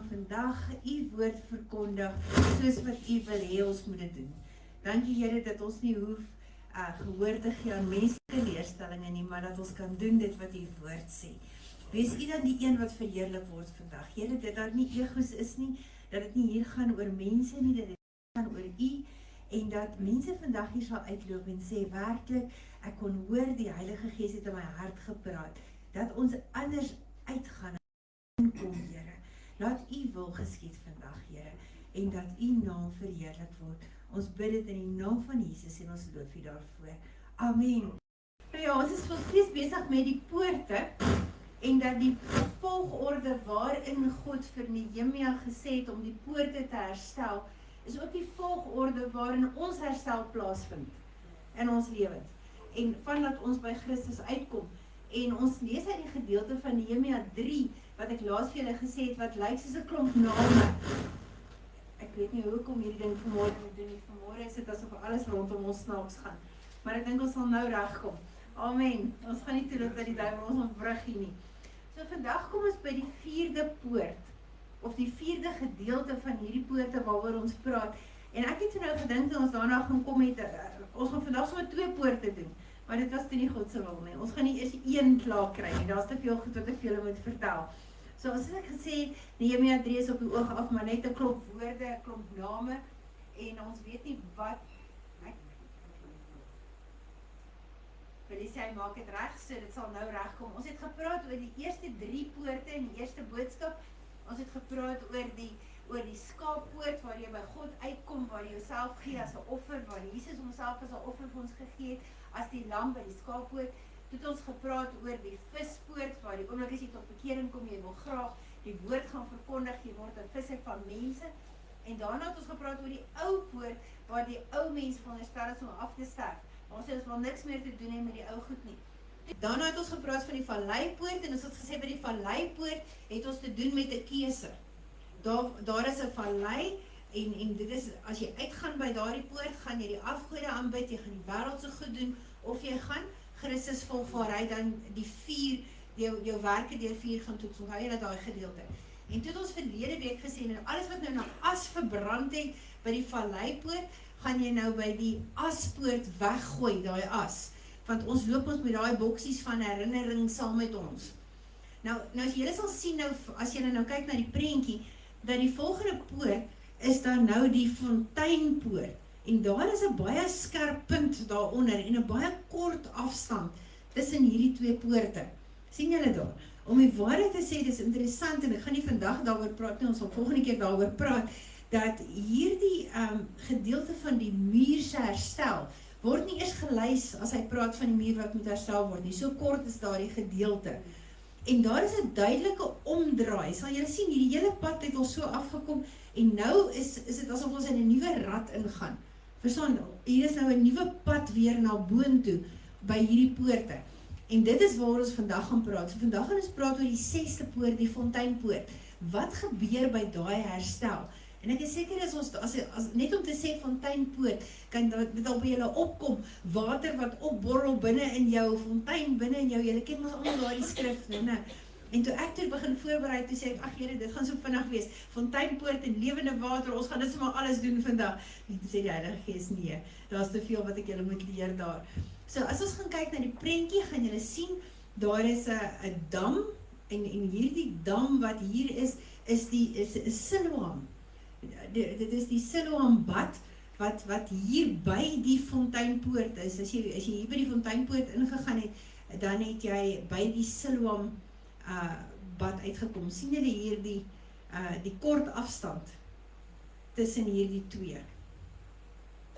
gaan vandag u woord verkondig, soos wat u wil hê ons moet dit doen. Dankie Here dat ons nie hoef gehoor te gee aan menslike leerstellinge nie, maar dat ons kan doen dit wat u woord sê. Wees u dan die een wat verheerlik word vandag. Here, dat daar nie egos is nie, dat dit nie hier gaan oor mense nie, dat dit gaan oor u, en dat mense vandag hier sal uitloop en sê, werklik, ek kon hoor die Heilige Gees het in my hart gepraat, dat ons anders uitgaan en kom, Here. Laat u wil geskied vandag, Here, en dat u naam verheerlik word. Ons bid dit in die naam van Jesus en ons loof u daarvoor. Amen. Nou ja, ons is steeds besig met die poorte, en dat die volgorde waarin God vir Nehemia gesê het om die poorte te herstel, is ook die volgorde waarin ons herstel plaasvind in ons lewens. En vandat ons by Christus uitkom. En ons lees uit die gedeelte van Nehemia 3, wat ek laas vir julle gesê het, wat lyk soos 'n klomp name. Ek weet nie hoekom hierdie ding vanmôre moet doen nie. Vanmôre is dit asof alles rondom ons snaaks gaan. Maar ek dink ons sal nou regkom. Amen. Ons gaan nie toelaat dat die duiwel ons ontwrig hier nie. So vandag kom ons by die 4de poort, of die 4de gedeelte van hierdie poorte waaroor ons praat. En ek het nou gedink dat ons daarna gaan kom met, ons gaan vandag sommer 2 poorte doen, maar dit was toe nie God se wil nie. Ons gaan nie eers 1 klaar kry nie, daar's te veel goed wat ek vir julle moet vertel. So as ek gesê, Nehemia 3 is op die oog af, maar net 'n klomp woorde, 'n klomp name, en ons weet nie wat, Felicia, hy maak het reg, so dit sal nou regkom. Ons het gepraat oor die eerste 3 poorte in die eerste boodskap. Ons het gepraat oor die skaappoort, waar jy by God uitkom, waar jy jouself gee as 'n offer, waar Jesus homself as 'n offer vir ons gegee het, as die lam by die skaappoort. Toe het ons gepraat oor die vispoort, waar die oomblik as jy tot bekering kom, jy wil graag die woord gaan verkondig, jy word 'n visser van mense. En daarna het ons gepraat oor die ou poort, waar die ou mens veronderstel is om af te sterf. Ons sê ons wil niks meer te doen hê met die ou goed nie. Daarna het ons gepraat van die valleipoort, en ons het gesê by die valleipoort het ons te doen met 'n keuse. Daar is 'n vallei, en dit is, as jy uitgaan by daardie poort, gaan jy die afgode aanbid, jy gaan die wêreldse goed doen, of jy gaan Christus volg waar hy dan die 4, jou werke deur 4 gaan toets. Onthou jy dat daai gedeelte. En toe het ons verlede week gesê, en alles wat nou na as verbrand het by die valleipoort, gaan jy nou by die aspoort weggooi, daai as. Want ons loop ons met daai boksies van herinnering saam met ons. Nou as julle sal sien nou, as julle nou kyk na die prentjie, dat die volgende poort is dan nou die fonteinpoort. En daar is 'n baie skerp punt daaronder en 'n baie kort afstand tussen hierdie 2 poorte. Sien julle daar? Om die waarheid te sê, dis interessant, en ek gaan nie vandag daaroor praat nie, ons sal volgende keer daaroor praat, dat hierdie gedeelte van die muur se herstel word nie eers gelys as hy praat van die muur wat moet herstel word nie. So kort is daardie gedeelte. En daar is 'n duidelike omdraai. Sal julle sien, hierdie hele pad het ons so afgekom, en nou is dit asof ons in 'n nuwe rad ingaan. Verstaan, hier is nou 'n nuwe pad weer na boontoe by hierdie poorte. En dit is waar ons vandag gaan praat. So vandag gaan ons praat oor die 6de poort, die fonteinpoort. Wat gebeur by daai herstel? En ek is seker as ons, as net om te sê fonteinpoort, kan dit al by julle opkom, water wat opborrel binne in jou, fontein binne in jou, julle ken ons almal daardie skrif, né? En toe ek toe begin voorberei, toe sê ek, ag Here, dit gaan so vinnig wees, fonteinpoort en lewende water, ons gaan dit sommer alles doen vandag. En toe sê die Heilige Gees, nee, daar's te veel wat ek julle moet leer daar. So as ons gaan kyk na die prentjie, gaan julle sien, daar is 'n dam, en hierdie dam wat hier is die Siloam. Dit is die Siloam bad, wat hier by die fonteinpoort is. As jy hier by die fonteinpoort ingegaan het, dan het jy by die Siloam bad uitgekom. Sien julle hier die kort afstand tussen hierdie 2.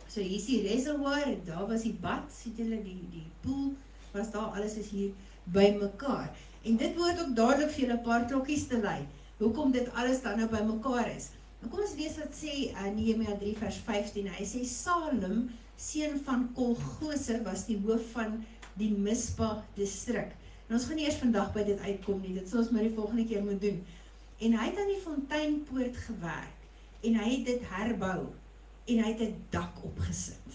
So hier is die reservoir, daar was die bad, sien julle die pool, was daar, alles is hier by mekaar. En dit behoort ook dadelik vir julle 'n paar klokkies te lei, hoekom dit alles dan nou by mekaar is. Nou kom ons lees wat sê Nehemia 3 vers 15, hy sê, Salem, seun van Kolgose, was die hoof van die Mispa distrik. En ons gaan nie eers vandag by dit uitkom nie, dit sal ons maar die volgende keer moet doen. En hy het aan die fonteinpoort gewerk, en hy het dit herbou, en hy het 'n dak opgesit.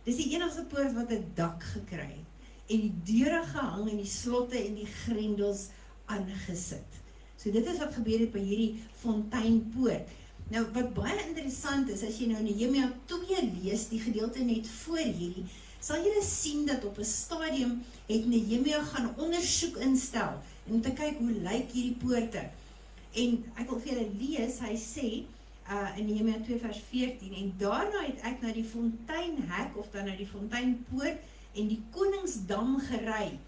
Dis die enigste poort wat 'n dak gekry het, en die deure gehang, en die slotte en die grendels aangesit. So dit is wat gebeur het by hierdie fonteinpoort. Nou wat baie interessant is, as jy nou Nehemia 2 lees, die gedeelte net voor hierdie, sal jy sien dat op 'n stadium het Nehemia gaan ondersoek instel, en om te kyk hoe lyk hierdie poorte. En ek wil vir julle lees, hy sê, in Nehemia 2 vers 14, en daarna het ek na die fonteinhek, of dan na die fonteinpoort, en die koningsdam gery,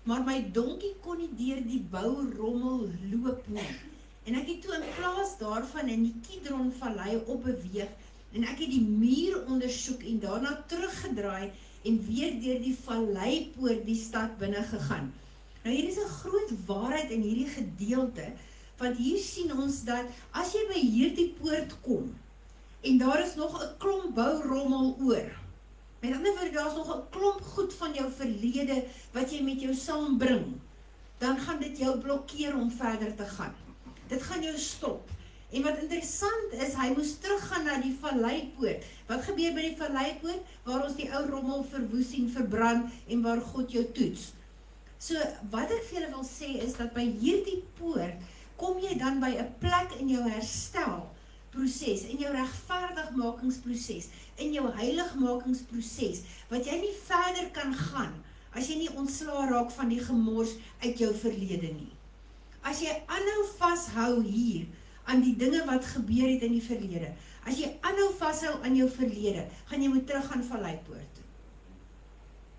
maar my donkie kon nie deur die bourommel loop nie. En ek het toe in plaas daarvan in die Kidron-vallei opbeweeg, en ek het die muur ondersoek en daarna teruggedraai, en weer deur die valleipoort die stad binne gegaan. Nou hier is 'n groot waarheid in hierdie gedeelte, want hier sien ons dat, as jy by hierdie poort kom, en daar is nog 'n klomp bourommel oor, met ander woorde, daar is nog 'n klomp goed van jou verlede, wat jy met jou saambring, dan gaan dit jou blokkeer om verder te gaan. Dit gaan jou stop. En wat interessant is, hy moes teruggaan na die valleipoort. Wat gebeur by die valleipoort? Waar ons die ou rommel verwoes en verbrand, en waar God jou toets. So, wat ek vir julle wil sê, is dat by hierdie poort, kom jy dan by 'n plek in jou herstelproses, in jou regverdigmakingsproses, in jou heiligmakingsproses, wat jy nie verder kan gaan, as jy nie ontslae raak van die gemors uit jou verlede nie. As jy aanhou vashou hier, aan die dinge wat gebeur het in die verlede, as jy aanhou vashou aan jou verlede, gaan jy moet terug aan valleipoort toe.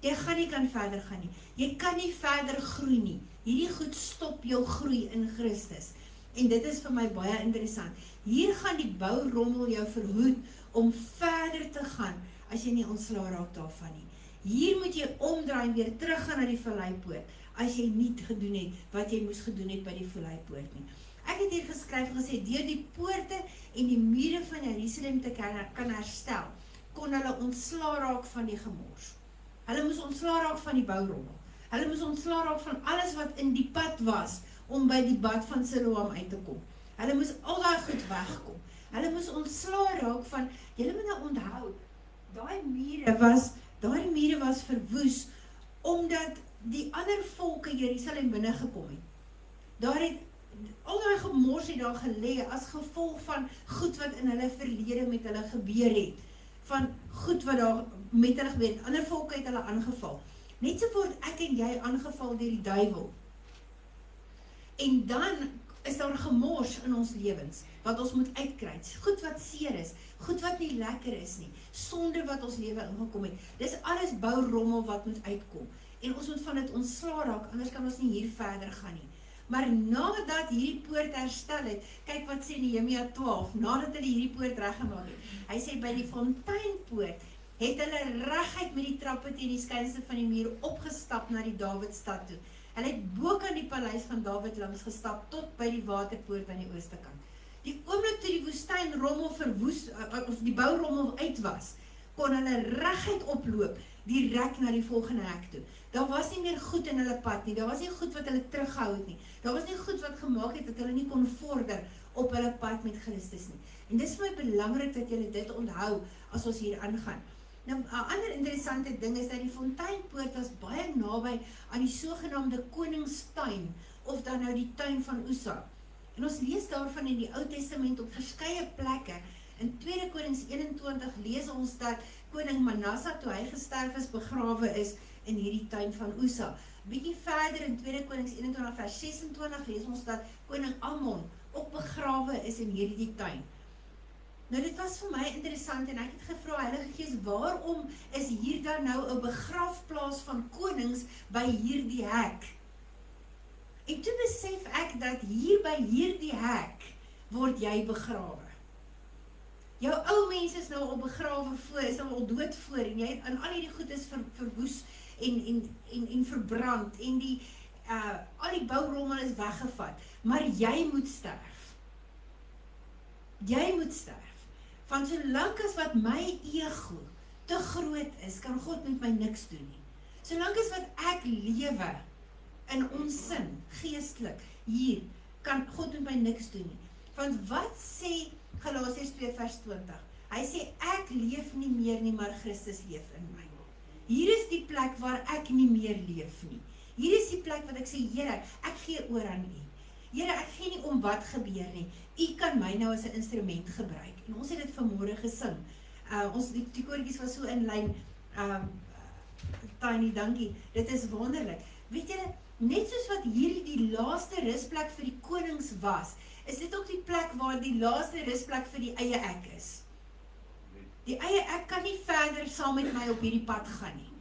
Jy gaan nie kan verder gaan nie. Jy kan nie verder groei nie. Hierdie goed stop jou groei in Christus. En dit is vir my baie interessant. Hier gaan die bourommel jou verhoed om verder te gaan, as jy nie ontslae raak daarvan nie. Hier moet jy omdraai en weer teruggaan na die valleipoort, as jy nie gedoen het, wat jy moes gedoen het by die valleipoort nie. Ek het hier geskryf en gesê, deur die poorte en die mure van Jerusalem te kan herstel, kon hulle ontslae raak van die gemors. Hulle moes ontslae raak van die bourommel. Hulle moes ontslae raak van alles wat in die pad was, om by die bad van Siloam uit te kom. Hulle moes al daai goed wegkom. Hulle moes ontslae raak van, julle moet nou onthou, daai mure was verwoes, omdat die ander volke Jerusalem binne gekom het. Daar het al die gemors het daar gelê as gevolg van goed wat in hulle verlede met hulle gebeur het. Van goed wat daar met hulle gebeur het. Ander volke het hulle aangeval. Net so word ek en jy aangeval deur die duiwel. En dan is daar gemors in ons lewens, wat ons moet uitkry. Goed wat seer is, goed wat nie lekker is nie, sonde wat ons lewe ingekom het. Dis alles bourommel wat moet uitkom. En ons moet van dit ontslae raak, anders kan ons nie hier verder gaan nie. Maar nadat hierdie poort herstel het, kyk wat sê Nehemia 12, nadat hulle hierdie poort reggemaak het, hy sê by die fonteinpoort, het hulle reguit met die trappe teen die skynsel van die muur opgestap na die Dawidstad toe. Hulle het bo aan die paleis van Dawid langs gestap, tot by die waterpoort aan die ooste kant. Die oomblik toe die woestynrommel verwoes, of die bourommel uit was, kon hulle reguit oploop, direk na die volgende hek toe. Daar was nie meer goed in hulle pad nie, daar was nie goed wat hulle teruggehou het nie, daar was nie goed wat gemaak het, dat hulle nie kon vorder op hulle pad met Christus nie. En dis vir my belangrik dat julle dit onthou, as ons hier aangaan. Nou, 'n ander interessante ding is dat die fonteinpoort was baie naby aan die sogenaamde koningstuin, of dan nou die tuin van Usa. En ons lees daarvan in die Ou Testament op verskeie plekke. In 2 Konings 21 lees ons dat koning Manasse, toe hy gesterf is, begrawe is in hierdie tuin van Usa. Bietjie verder in 2 Konings 21 vers 26 lees ons dat koning Amon ook begrawe is in hierdie tuin. Nou dit was vir my interessant en ek het gevra, Heilige Gees, waarom is hier dan nou 'n begrafplaas van konings by hierdie hek? En toe besef ek dat hier by hierdie hek word jy begrawe. Jou ou mense is nou al begrawe voor, is nou al dood voor, en jy het aan al hierdie goed is verwoes en verbrand, en al die bourommel is weggevat, maar jy moet sterf. Jy moet sterf. Van solank as wat my ego te groot is, kan God met my niks doen nie. Solank as wat ek lewe in onsin, geestelik, hier, kan God met my niks doen nie. Want wat sê Galasiërs 2 vers 20? Hy sê, ek leef nie meer nie, maar Christus leef in my. Hier is die plek waar ek nie meer leef nie. Hier is die plek wat ek sê, Here, ek gee oor aan U. Here, ek gee nie om wat gebeur nie. U kan my nou as 'n instrument gebruik. En ons het dit vanmôre gesing. Die koortjies was so in lyn. Tiny, dankie. Dit is wonderlik. Weet julle, net soos wat hierdie die laaste rusplek vir die konings was, is dit ook die plek waar die laaste rusplek vir die eie ek is. Die eie ek kan nie verder saam met my op hierdie pad gaan nie.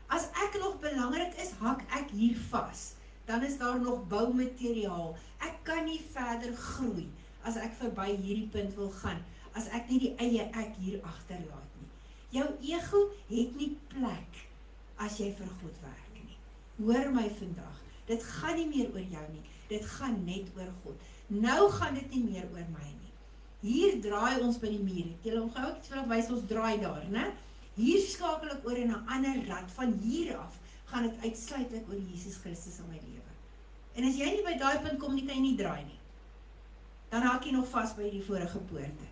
As ek nog belangrik is, hak ek hier vas. Dan is daar nog boumateriaal. Ek kan nie verder groei as ek verby hierdie punt wil gaan, as ek nie die eie ek hier agterlaat nie. Jou ego het nie plek as jy vir God werk nie. Hoor my vandag, dit gaan nie meer oor jou nie, dit gaan net oor God. Nou gaan dit nie meer oor my nie. Hier draai ons by die muur. Julle onthou ek wil wys ons draai daar, né? Hier skakel ek oor in 'n ander rad. Van hier af gaan dit uitsluitlik oor Jesus Christus in my lewe. En as jy nie by daai punt kom nie, kan jy nie draai nie. Dan haak jy nog vas by die vorige poorte.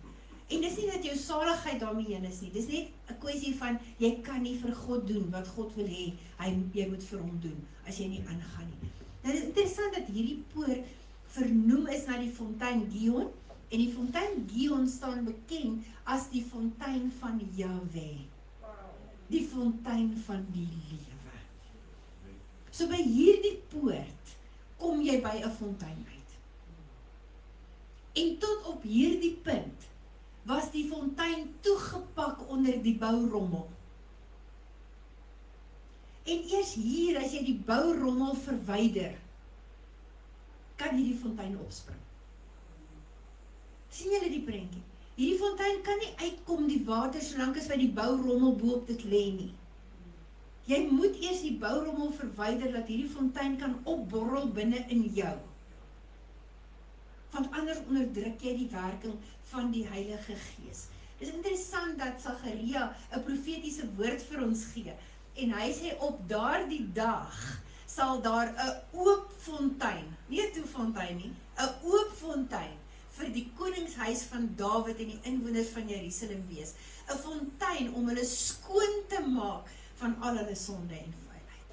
En dis nie dat jou saligheid daarmee heen is nie. Dis net 'n kwessie van jy kan nie vir God doen wat God wil hê jy moet vir hom doen as jy nie aangaan nie. Nou dit is interessant dat hierdie poort vernoem is na die fontein Gihon. En die fontein Gihon staan bekend as die fontein van Jahweh. Die fontein van die lewe. So by hierdie poort kom jy by 'n fontein uit. En tot op hierdie punt was die fontein toegepak onder die bourommel. En eers hier, as jy die bourommel verwyder, kan hierdie fontein opspring. Sien julle die prentjie? Hierdie fontein kan nie uitkom die water solank as by die bourommel bo op dit lê nie. Jy moet eers die bourommel verwyder dat hierdie fontein kan opborrel binne in jou. Want anders onderdruk jy die werking van die Heilige Gees. Dit is interessant dat Sagaria 'n profetiese woord vir ons gee. En hy sê op daardie dag sal daar 'n oop fontein, nie 'n toe fontein nie, 'n oop fontein vir die koningshuis van Dawid en die inwoners van Jerusalem wees. 'n Fontein om hulle skoon te maak van al hulle sonde en vuilheid.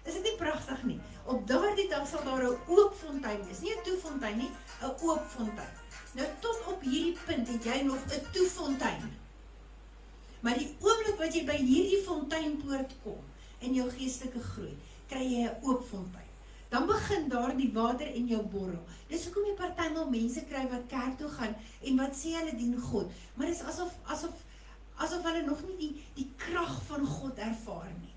Is dit nie pragtig nie? Op daardie dag sal daar 'n oop fontein wees, nie 'n toe fontein nie, 'n oop fontein. Nou tot op hierdie punt het jy nog 'n toe fontein. Maar die oomblik wat jy by hierdie fonteinpoort kom in jou geestelike groei, kry jy 'n oop fontein. Dan begin daar die water in jou borrel. Dis hoekom jy partymal mense kry wat kerk toe gaan en wat sê hulle dien God, maar dis asof hulle nog nie die krag van God ervaar nie.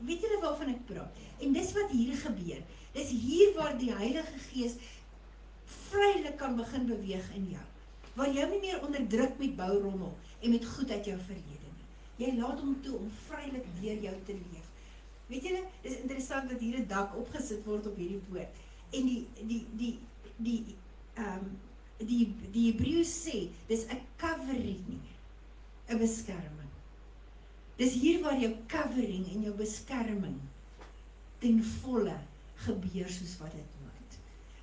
Weet julle waarvan ek praat? En dis wat hier gebeur. Dis hier waar die Heilige Gees vrylik kan begin beweeg in jou. Waar jy nie meer onderdruk met bourommel en met goed uit jou verlede nie. Jy laat hom toe om vrylik deur jou te leef. Weet julle, dis interessant dat hier 'n dak opgesit word op hierdie poort. En die Hebreëus sê, dis 'n covering, 'n beskerming. Dis hier waar jou covering en jou beskerming ten volle gebeur soos wat dit moet.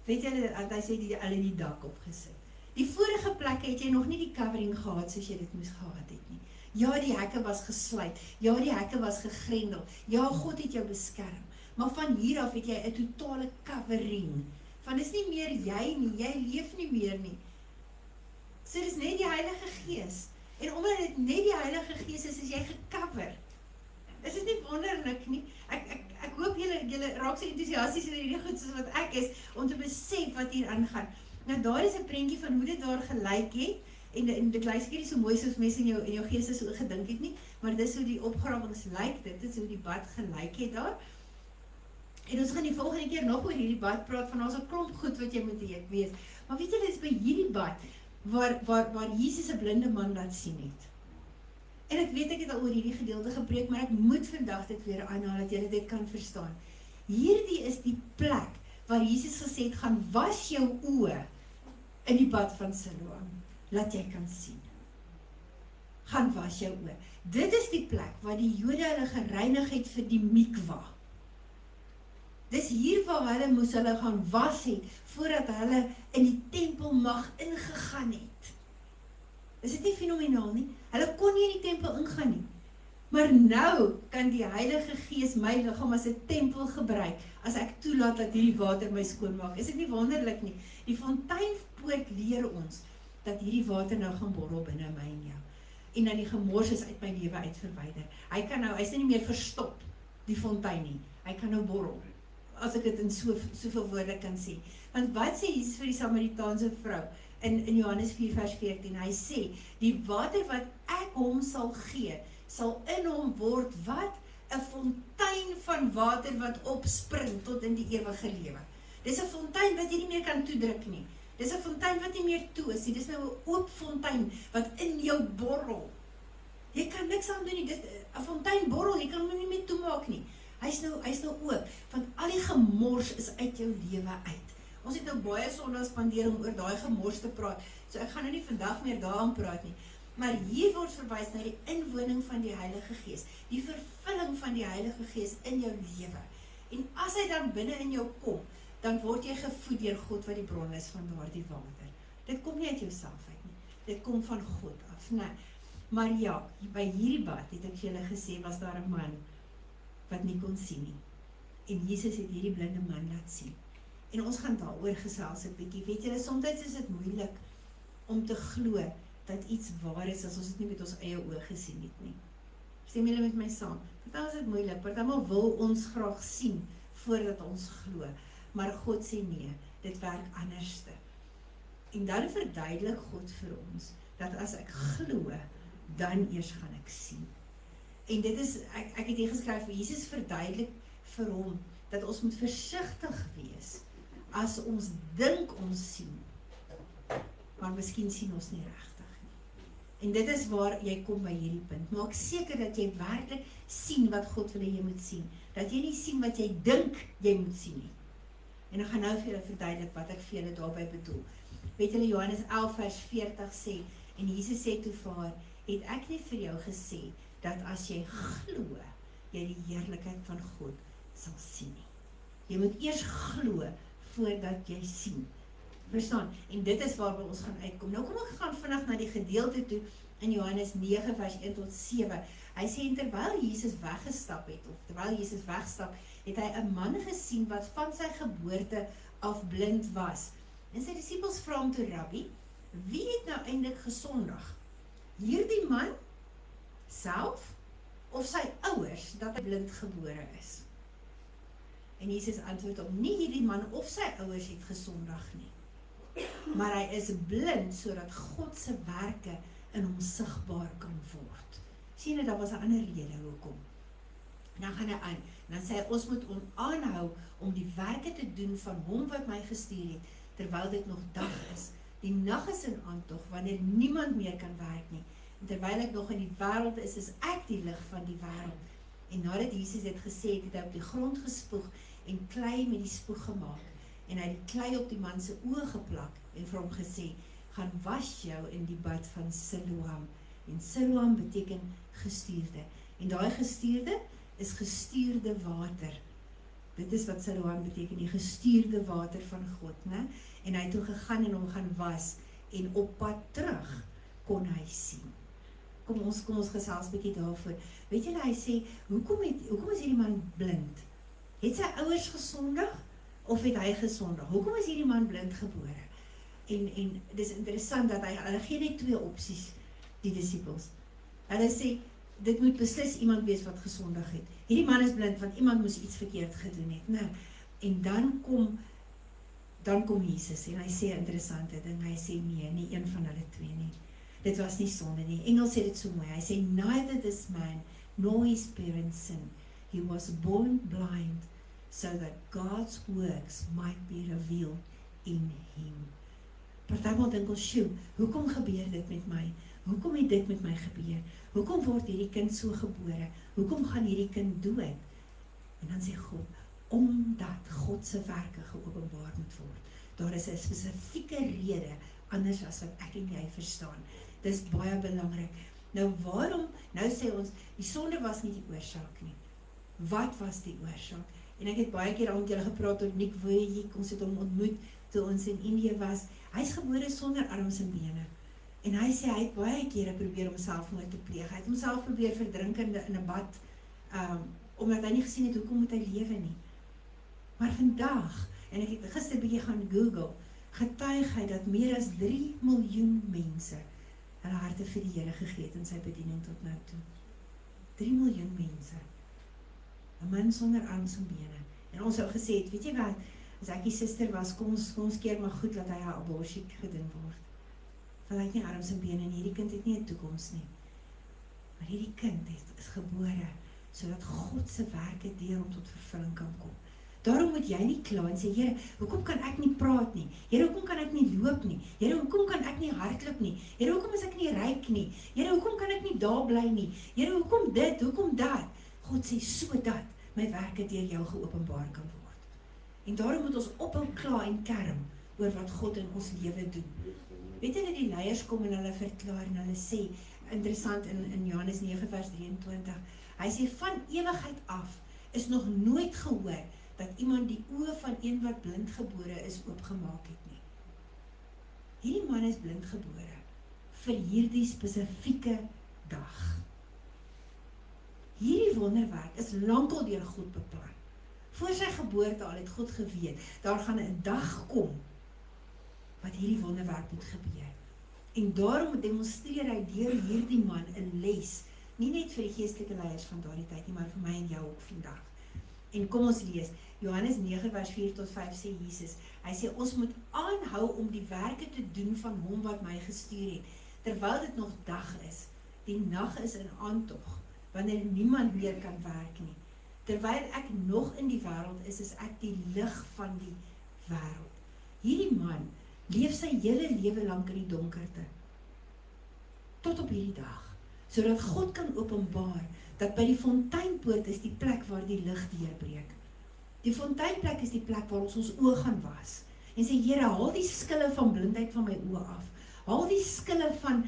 Weet julle, hy sê hulle die dak opgesit. Die vorige plekke het jy nog nie die covering gehad soos jy dit moes gehad het nie. Ja, die hekke was gesluit. Ja, die hekke was gegrendel. Ja, God het jou beskerm. Maar van hier af het jy 'n totale covering. Van dis nie meer jy nie, jy leef nie meer nie. So dis net die Heilige Gees. En omdat dit net die Heilige Gees is jy gecover. Is dit nie wonderlik nie? Ek hoop julle raak so entoesiasties oor hierdie goed soos wat ek is, om te besef wat hier aangaan. Nou daar is 'n prentjie van hoe dit daar gelyk het, en dit lyk seker nie so mooi soos mense in jou gees so gedink het nie, maar dis hoe die opgrawings lyk, dit is hoe die bad gelyk het daar. En ons gaan die volgende keer nog oor hierdie bad praat, van ons 'n klomp goed wat jy moet weet. Maar weet julle, dis by hierdie bad waar Jesus 'n blinde man laat sien het. En ek weet ek het al oor hierdie gedeelte gepreek, maar ek moet vandag dit weer aanhaal dat julle dit kan verstaan. Hierdie is die plek waar Jesus gesê het, gaan was jou oë in die bad van Siloam, laat jy kan sien. Gaan was jou oë. Dit is die plek waar die Jode hulle gereinig het vir die mikwa. Dis hier waar hulle moes hulle gaan was het, voordat hulle in die tempel mag ingegaan het. Is dit nie fenomenaal nie? Hulle kon nie in die tempel ingaan nie. Maar nou kan die Heilige Gees my liggaam as 'n tempel gebruik, as ek toelaat dat hierdie water my skoon maak. Is dit nie wonderlik nie? Die fonteinpoort leer ons, dat hierdie water nou gaan borrel binne my en jou. En dan die gemors is uit my lewe uit verwyder. Hy's nie meer verstop, die fontein nie. Hy kan nou borrel. As ek dit in soveel woorde kan sê. Want wat sê Jesus vir die Samaritaanse vrou in Johannes 4 vers 14? Hy sê, die water wat ek hom sal gee, sal in hom word wat? 'n fontein van water wat opspring tot in die ewige lewe. Dis 'n fontein wat jy nie meer kan toedruk nie. Dis 'n fontein wat nie meer toe is nie. Dis nou 'n oop fontein wat in jou borrel. Jy kan niks aan doen nie. Dis 'n fontein borrel, jy kan hom nie meer toemaak nie. Hy's nou oop, want al die gemors is uit jou lewe uit. Ons het nou baie sondae spandeer om oor daai gemors te praat. So ek gaan nou nie vandag meer daaraan praat nie. Maar hier word verwys na die inwoning van die Heilige Gees, die vervulling van die Heilige Gees in jou lewe. En as hy dan binne in jou kom, dan word jy gevoed deur God wat die bron is van daardie water. Dit kom nie uit jouself uit nie. Dit kom van God af, né? Maar ja, by hierdie bad het ek julle gesê, was daar 'n man wat nie kon sien nie. En Jesus het hierdie blinde man laat sien. En ons gaan daaroor gesels 'n bietjie. Weet julle, soms is dit moeilik om te glo dat iets waar is as ons dit nie met ons eie oë gesien het nie. Stem julle met my saam? Partymal is dit moeilik, partymal wil ons graag sien voordat ons glo. Maar God sê nee, dit werk anderste. En dan verduidelik God vir ons, dat as ek glo, dan eers gaan ek sien. En dit is, ek het hier geskryf, Jesus verduidelik vir hom, dat ons moet versigtig wees, as ons dink ons sien, maar miskien sien ons nie regtig nie. En dit is waar jy kom by hierdie punt. Maak seker dat jy werklik sien wat God wil hê jy moet sien. Dat jy nie sien wat jy dink jy moet sien nie. En ek gaan nou vir julle verduidelik wat ek vir julle daarby bedoel. Weet julle, Johannes 11 vers 40 sê, en Jesus sê toe vir haar, het ek nie vir jou gesê, dat as jy glo, jy die heerlikheid van God sal sien nie. Jy moet eers glo, voordat jy sien. Verstaan? En dit is waarby ons gaan uitkom. Nou kom ek gaan vinnig na die gedeelte toe, in Johannes 9 vers 1 tot 7. Hy sê, en terwyl Jesus weggestap het, of terwyl Jesus wegstap, het hy 'n man gesien wat van sy geboorte af blind was. En sy disippels vra hom toe, Rabbi, wie het nou eintlik gesondig? Hierdie man self of sy ouers dat hy blind gebore is? En Jesus antwoord hom, nie hierdie man of sy ouers het gesondig nie, maar hy is blind sodat God se werke in hom sigbaar kan word. Sien jy, daar was 'n ander rede hoekom. Dan gaan hy aan, dan sê hy, ons moet aanhou om die werke te doen van hom wat my gestuur het, terwyl dit nog dag is. Die nag is in aantog, wanneer niemand meer kan werk nie. En terwyl ek nog in die wêreld is ek die lig van die wêreld. En nadat Jesus dit gesê het, het hy op die grond gespoeg en klei met die spoeg gemaak. En hy het die klei op die man se oë geplak en vir hom gesê, gaan was jou in die bad van Siloam. En Siloam beteken gestuurde. En daai gestuurde is gestuurde water. Dit is wat Siloam beteken, die gestuurde water van God, né? En hy het toe gegaan en hom gaan was, en op pad terug kon hy sien. Kom ons gesels bietjie daarvoor. Weet julle, hy sê, hoekom is hierdie man blind? Het sy ouers gesondig, of het hy gesondig? Hoekom is hierdie man blind gebore? En dis interessant dat hulle gee net twee opsies, die disippels. Hulle sê, dit moet beslis iemand wees wat gesondig het. Hierdie man is blind, want iemand moes iets verkeerd gedoen het. Nou, en dan kom Jesus, en hy sê 'n interessante ding, hy sê nee, nie een van hulle twee nie. Dit was nie sonde nie. Engels sê dit so mooi, hy sê, neither this man, nor his parents sin. He was born blind, so that God's works might be revealed in him. Partymal dink ons, sjoe, hoekom gebeur dit met my? Hoekom het dit met my gebeur? Hoekom word hierdie kind so gebore? Hoekom gaan hierdie kind dood? En dan sê God, omdat God se werke geopenbaar moet word. Daar is 'n spesifieke rede, anders as wat ek en jy verstaan. Dis baie belangrik. Nou waarom, nou sê ons, die sonde was nie die oorsaak nie. Wat was die oorsaak? En ek het baie keer al met julle gepraat oor Nick Vujicic, ons het hom ontmoet toe ons in Indië was. Hy is gebore sonder arms en bene. En hy sê, hy het baie kere probeer om selfmoord te pleeg. Hy het homself probeer verdrink in 'n bad, omdat hy nie gesien het, hoekom moet hy lewe nie. Maar vandag, en ek het gister bietjie gaan Google, getuig hy dat meer as 3 miljoen mense hulle harte vir die Here gegee het in sy bediening tot nou toe. 3 miljoen mense. 'n Man sonder arms en bene. En ons het gesê, weet jy wat, as ek die suster was, kom ons keer maar goed dat hy 'n abortus gedoen word. Want hy het nie arms en bene en hierdie kind het nie 'n toekoms nie. Maar hierdie kind is gebore, sodat God se werke deur hom tot vervulling kan kom. Daarom moet jy nie kla en sê, Here, hoekom kan ek nie praat nie? Here, hoekom kan ek nie loop nie? Here, hoekom kan ek nie hardloop nie? Here, hoekom is ek nie ryk nie? Here, hoekom kan ek nie daar bly nie? Here, hoekom dit, hoekom dat? God sê, sodat my werke deur jou geopenbaar kan word. En daarom moet ons ophou kla en kerm oor wat God in ons lewe doen. Weet jy dat die leiers kom en hulle verklaar en hulle sê, interessant in Johannes 9 vers 23, hy sê, van ewigheid af is nog nooit gehoor dat iemand die oë van een wat blind gebore is oopgemaak het nie. Hierdie man is blind gebore vir hierdie spesifieke dag. Hierdie wonderwerk is lankal deur God beplan. Voor sy geboorte al het God geweet, daar gaan 'n dag kom wat hierdie wonderwerk moet gebeur. En daarom demonstreer hy deur hierdie man 'n les, nie net vir die geestelike leiers van daardie tyd nie, maar vir my en jou ook vandag. En kom ons lees, Johannes 9 vers 4 tot 5 sê Jesus, hy sê ons moet aanhou om die werke te doen van hom wat my gestuur het, terwyl dit nog dag is. Die nag is in aantog, wanneer niemand meer kan werk nie. Terwyl ek nog in die wêreld is ek die lig van die wêreld. Hierdie man leef sy hele lewe lank in die donkerte, tot op hierdie dag, sodat God kan openbaar, dat by die fonteinpoort is die plek waar die lig deurbreek. Die fonteinplek is die plek waar ons oë gaan was, en sê, Here, haal die skille van blindheid van my oë af, haal die skille van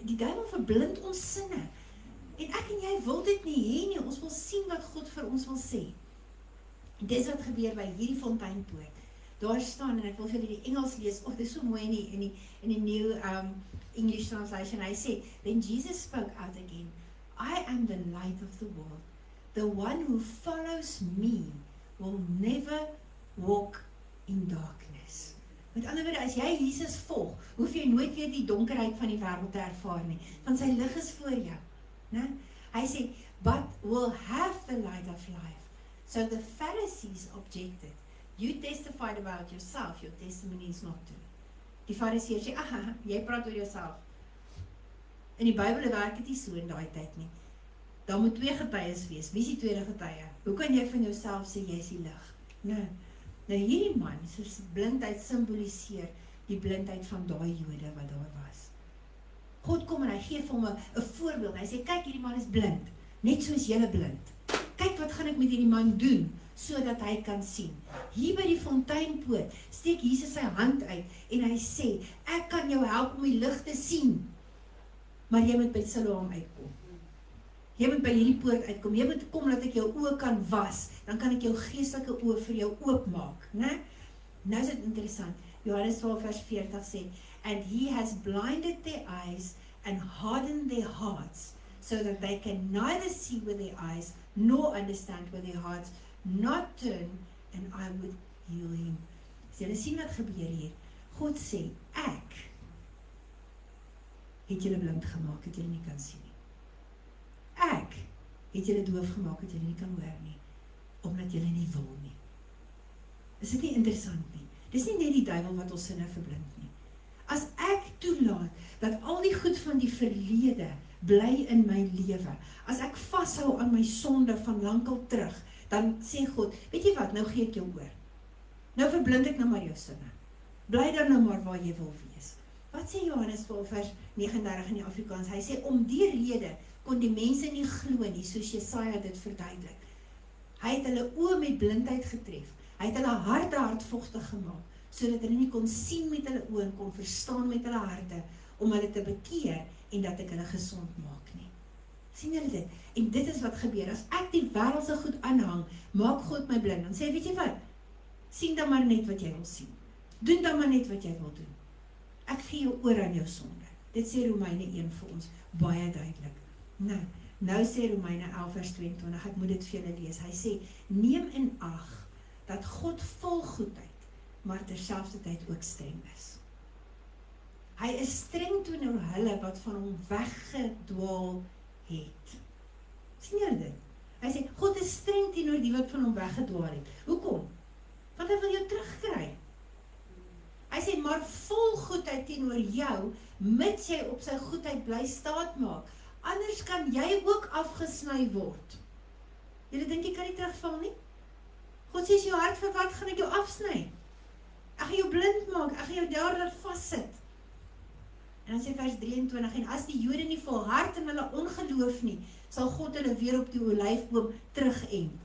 die duiwel verblind ons sinne, en ek en jy wil dit nie hê nie, ons wil sien wat God vir ons wil sê. En dis wat gebeur by hierdie fonteinpoort. Daar staan, en ek wil vir julle die Engels lees, dit is so mooi in die New English translation, hy sê, then Jesus spoke out again, I am the light of the world. The one who follows me will never walk in darkness. Met ander woorde, as jy Jesus volg, hoef jy nooit weer die donkerheid van die wêreld te ervaar nie, want sy lig is voor jou. Ne? Hy sê, but will have the light of life. So the Pharisees objected. You testified about yourself, your testimony is not true. Die Fariseërs sê, jy praat oor jouself. In die Bybel werk dit nie so in daai tyd nie. Daar moet 2 getuies wees. Wie is die tweede getuie? Hoe kan jy van jouself sê jy is die lig? Nee. Nou hierdie man, soos blindheid simboliseer die blindheid van daai Jode wat daar was. God kom en hy gee vir hom 'n voorbeeld. Hy sê, kyk, hierdie man is blind, net soos julle blind. Kyk wat gaan ek met hierdie man doen, sodat hy kan sien. Hier by die fonteinpoort steek Jesus sy hand uit en hy sê, ek kan jou help om die lig te sien, maar jy moet by Siloam uitkom. Jy moet by hierdie poort uitkom, jy moet kom dat ek jou oë kan was, dan kan ek jou geestelike oë vir jou oopmaak, né? Nou is dit interessant, Johannes 12 vers 40 sê, and he has blinded their eyes and hardened their hearts, so that they can neither see with their eyes, nor understand with their hearts, not turn, and I would heal him. So julle sien wat gebeur hier, God sê, ek het julle blind gemaak, het julle nie kan sien nie. Ek het julle doof gemaak, het julle nie kan hoor nie, omdat julle nie wil nie. Is dit nie interessant nie? Dis nie net die duiwel wat ons sinne verblind nie. As ek toelaat, dat al die goed van die verlede bly in my lewe, as ek vashou aan my sonde van lankal terug, dan sê God, weet jy wat, nou gee ek jou oor. Nou verblind ek nou maar jou sinne. Bly dan nou maar waar jy wil wees. Wat sê Johannes 12 vers 39 in die Afrikaans? Hy sê, om die rede kon die mense nie glo nie, soos Jesaja dit verduidelik. Hy het hulle oë met blindheid getref. Hy het hulle harte hardvochtig gemaak, sodat hulle nie kon sien met hulle oë en kon verstaan met hulle harte, om hulle te bekeer en dat ek hulle gesond maak nie. Sien julle dit? En dit is wat gebeur. As ek die wêreldse goed aanhang, maak God my blind. Dan sê hy, weet jy wat? Sien dan maar net wat jy wil sien. Doen dan maar net wat jy wil doen. ek gee jou oor aan jou sonde. Dit sê Romeine 1 vir ons, baie duidelik. Nou sê Romeine 11 vers 22, ek moet dit vir julle lees, hy sê, neem in ag, dat God vol goedheid, maar terselfdertyd ook streng is. Hy is streng teenoor hulle wat van hom weggedwaal het. Sien julle dit? Hy sê, God is streng teenoor die wat van hom weggedwaal het. Hoekom? Want hy wil jou terugkry. Hy sê, maar vol goedheid teenoor jou, mits jy op sy goedheid bly staatmaak. Anders kan jy ook afgesny word. Julle dink jy kan nie terugval nie? God sê, as jou hart vir wat gaan ek jou afsny? Ek gaan jou blind maak, ek gaan jou daar vassit. En dan sê vers 23, en as die Jode nie volhard in hulle ongeloof nie, sal God hulle weer op die olyfboom terugend.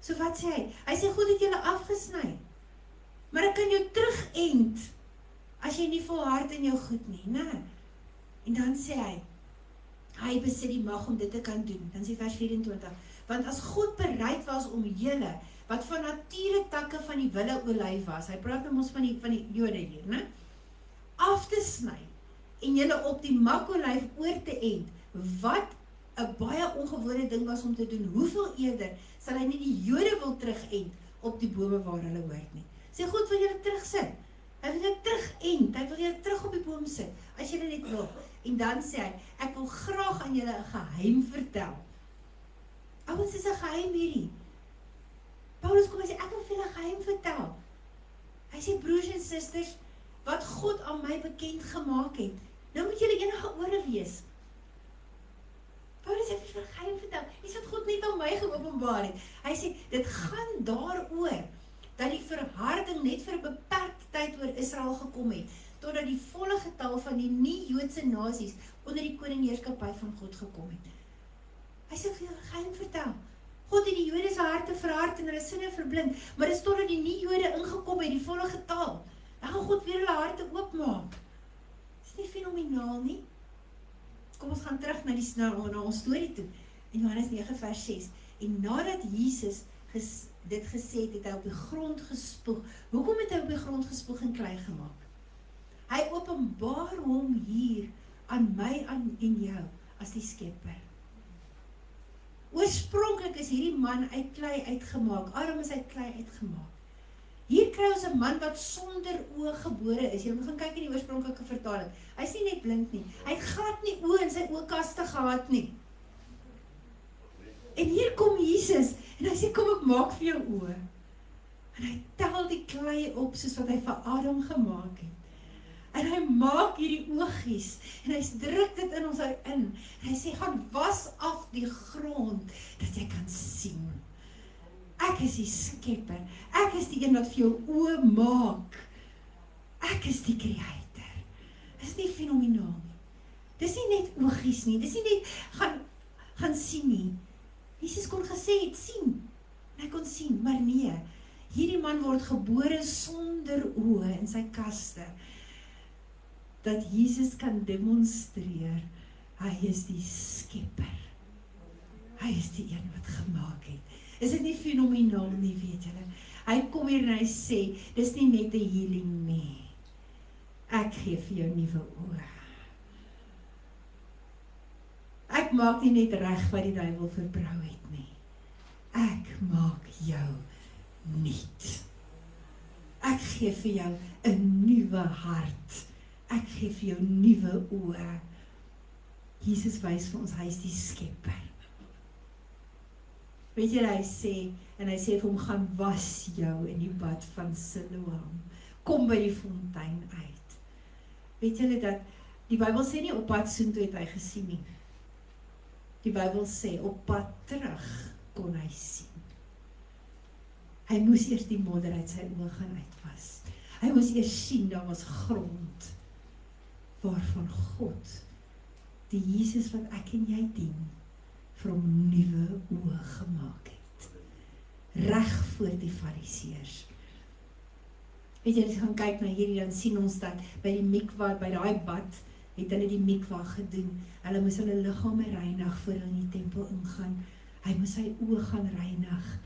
So wat sê hy? Hy sê, God het julle afgesny, maar ek kan jou terugend, as jy nie volhard in jou goed nie, né? En dan sê hy besit die mag om dit te kan doen. Dan sê vers 24, want as God bereid was om julle, wat van nature takke van die wille olyf was, hy praat met ons van die Jode hier, né? Af te sny, en julle op die makolyf oor te end, wat 'n baie ongewone ding was om te doen, hoeveel eerder sal hy nie die Jode wil terugend op die bome waar hulle hoort nie. Sê God wil julle terugsit, hy wil julle terugend, hy wil julle terug op die boom sit, as julle net wil. En dan sê hy, ek wil graag aan julle 'n geheim vertel. Ouens, is 'n geheim hierdie. Paulus kom en sê, ek wil vir julle 'n geheim vertel. Hy sê, broers en susters, wat God aan my bekend gemaak het, nou moet julle enige ore wees. Paulus het vir 'n geheim vertel, iets wat God net aan my geopenbaar het. Hy sê, dit gaan daaroor, dat die verharding net vir 'n beperkte tyd oor Israel gekom het, totdat die volle getal van die nie-Joodse nasies onder die koningheerskappy van God gekom het. Hy sê vir julle 'n geheim vertel. God het die Jode se harte verhard en hulle sinne verblind, maar dit is totdat die nie-Jode ingekom het, die volle getal. Dan gaan God weer hulle harte oopmaak. Is nie fenomenaal nie? Kom ons gaan terug na ons storie toe. In Johannes 9 vers 6. En nadat Jesus dit gesê het, het hy op die grond gespoeg. Hoekom het hy op die grond gespoeg en klei gemaak? Hy openbaar hom hier aan my en jou as die skepper. Oorspronklik is hierdie man uit klei uitgemaak. Adam is uit klei uitgemaak. Hier kry ons 'n man wat sonder oë gebore is. Jy moet gaan kyk in die oorspronklike vertaling. Hy is nie net blind nie. Hy het glad nie oë in sy oogkaste gehad nie. En hier kom Jesus en hy sê, kom ek maak vir jou oë. En hy tel die klei op soos wat hy vir Adam gemaak het. En hy maak hierdie oogies en hy druk dit in ons in. En hy sê, gaan was af die grond dat jy kan sien. Ek is die skepper. Ek is die een wat vir jou oë maak. Ek is die creator. Dis nie fenomenaal nie. Dis nie net oogies nie. Dis nie net gaan sien nie. Jesus kon gesê het sien. En hy kon sien, maar nee. Hierdie man word gebore sonder oë in sy kaste. Dat Jesus kan demonstreer, hy is die skepper. Hy is die een wat gemaak het. Is dit nie fenomenaal nie, weet julle? Hy kom hier en hy sê, dis nie net 'n healing nie. Ek gee vir jou nuwe oë. Ek maak nie net reg wat die duiwel verbrou het nie. Ek maak jou nuut. Ek gee vir jou 'n nuwe hart. Ek gee vir jou nuwe oë. Jesus wys vir ons, hy is die skepper. Weet jy, hy sê vir hom, gaan was jou in die bad van Siloam. Kom by die fontein uit. Weet julle dat, die Bybel sê nie op pad soontoe het hy gesien nie. Die Bybel sê, op pad terug kon hy sien. Hy moes eers die modder uit sy oë gaan uitwas. Hy moes eers sien, daar was grond, waarvan God, die Jesus wat ek en jy dien, vir hom nuwe oë gemaak het. Reg voor die fariseërs. Weet jy, as jy gaan kyk na hierdie, dan sien ons dat by die mikwa, by daai bad, het hulle die mikwa gedoen. Hulle moes hulle liggame reinig voor hulle in die tempel ingaan. Hy moes sy oë gaan reinig,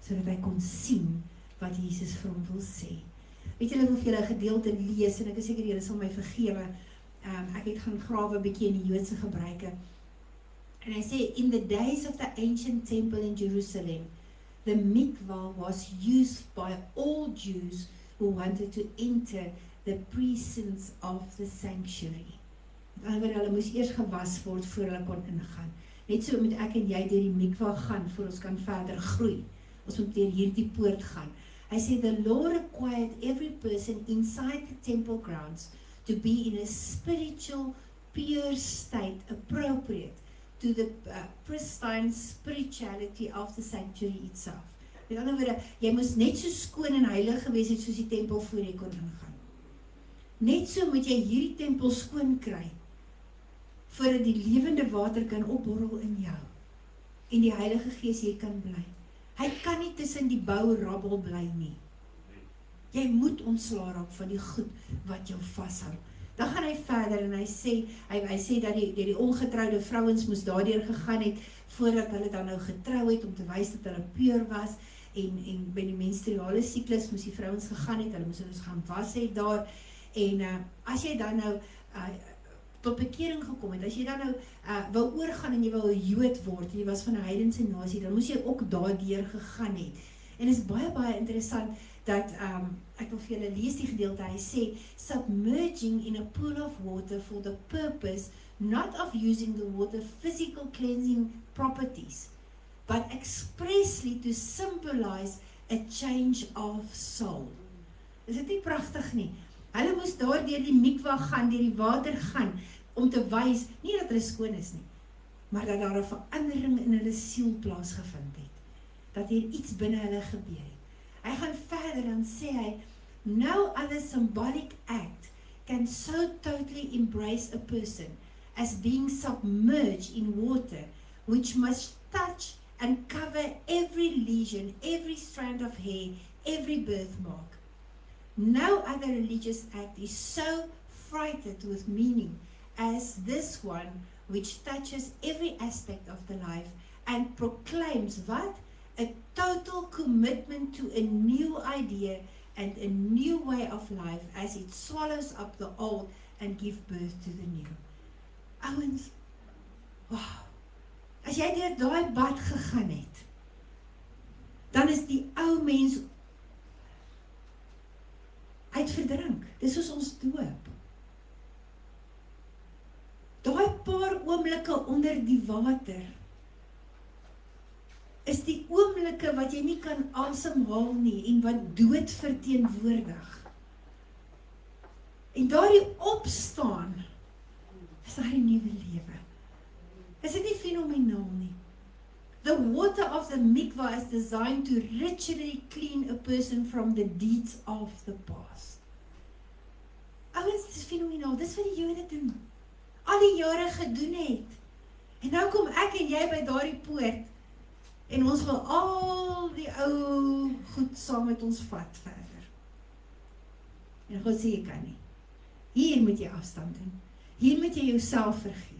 sodat hy kon sien wat Jesus vir hom wil sê. Weet julle, ek wil vir julle 'n gedeelte lees, en ek is seker julle sal my vergewe. Ek het gaan grawe 'n bietjie in die Joodse gebruike. And I say, in the days of the ancient temple in Jerusalem, the mikvah was used by all Jews who wanted to enter the precincts of the sanctuary. Met ander woorde, hulle moes eers gewas word voor hulle kon ingaan. Net so moet ek en jy deur die mikvah gaan voor ons kan verder groei. Ons moet deur hierdie poort gaan. I say the law required every person inside the temple grounds to be in a spiritual, pure state appropriate to the pristine spirituality of the sanctuary itself. Met ander woorde, jy moes net so skoon en heilig gewees het soos die tempel voor jy kon ingaan. Net so moet jy hierdie tempel skoon kry, voordat die lewende water kan opborrel in jou, en die Heilige Gees hier kan bly. Hy kan nie tussen die bourabbel bly nie. Jy moet ontslae raak van die goed wat jou vashou. Dan gaan hy verder en hy sê dat die ongetrouwde vrouens moes daardeur gegaan het, voordat hulle dan nou getrou het, om te wys dat hulle puur was, en by die menstruale siklus moes die vrouens gegaan het, hulle moes ons gaan was het daar, en as jy dan nou tot bekering gekom het, as jy dan nou wil oorgaan en jy wil 'n Jood word, jy was van 'n heidense nasie, dan moes jy ook daardeur gegaan het. En is baie interessant dat, ek wil vir julle lees die gedeelte, hy sê, submerging in a pool of water for the purpose not of using the water physical cleansing properties, but expressly to symbolize a change of soul. Is dit nie pragtig nie? Hulle moes daar deur die mikvah gaan, deur die water gaan, om te wys, nie dat hulle skoon is nie, maar dat daar 'n verandering in hulle siel plaasgevind het. Dat hier iets binne hulle gebeur het. Hy gaan verder en sê hy, no other symbolic act can so totally embrace a person as being submerged in water, which must touch and cover every lesion, every strand of hair, every birthmark. No other religious act is so freighted with meaning as this one, which touches every aspect of the life and proclaims what? A total commitment to a new idea and a new way of life as it swallows up the old and gives birth to the new. Ouens, wow, as jy deur daai bad gegaan het, dan is die ou mens uit verdrink. Dis soos ons doop. Daai paar oomblikke onder die water is die oomblikke wat jy nie kan asemhaal nie en wat dood verteenwoordig. En daardie opstaan is daar 'n nuwe lewe. Is dit nie fenomenaal nie? The water of the mikvah is designed to ritually clean a person from the deeds of the past. Ouens, dit is fenomenaal, dis wat die Jode doen. Al die jare gedoen het. En nou kom ek en jy by daardie poort, en ons wil al die ou goed saam met ons vat verder. En God sê, jy kan nie. Hier moet jy afstand doen. Hier moet jy jouself vergewe.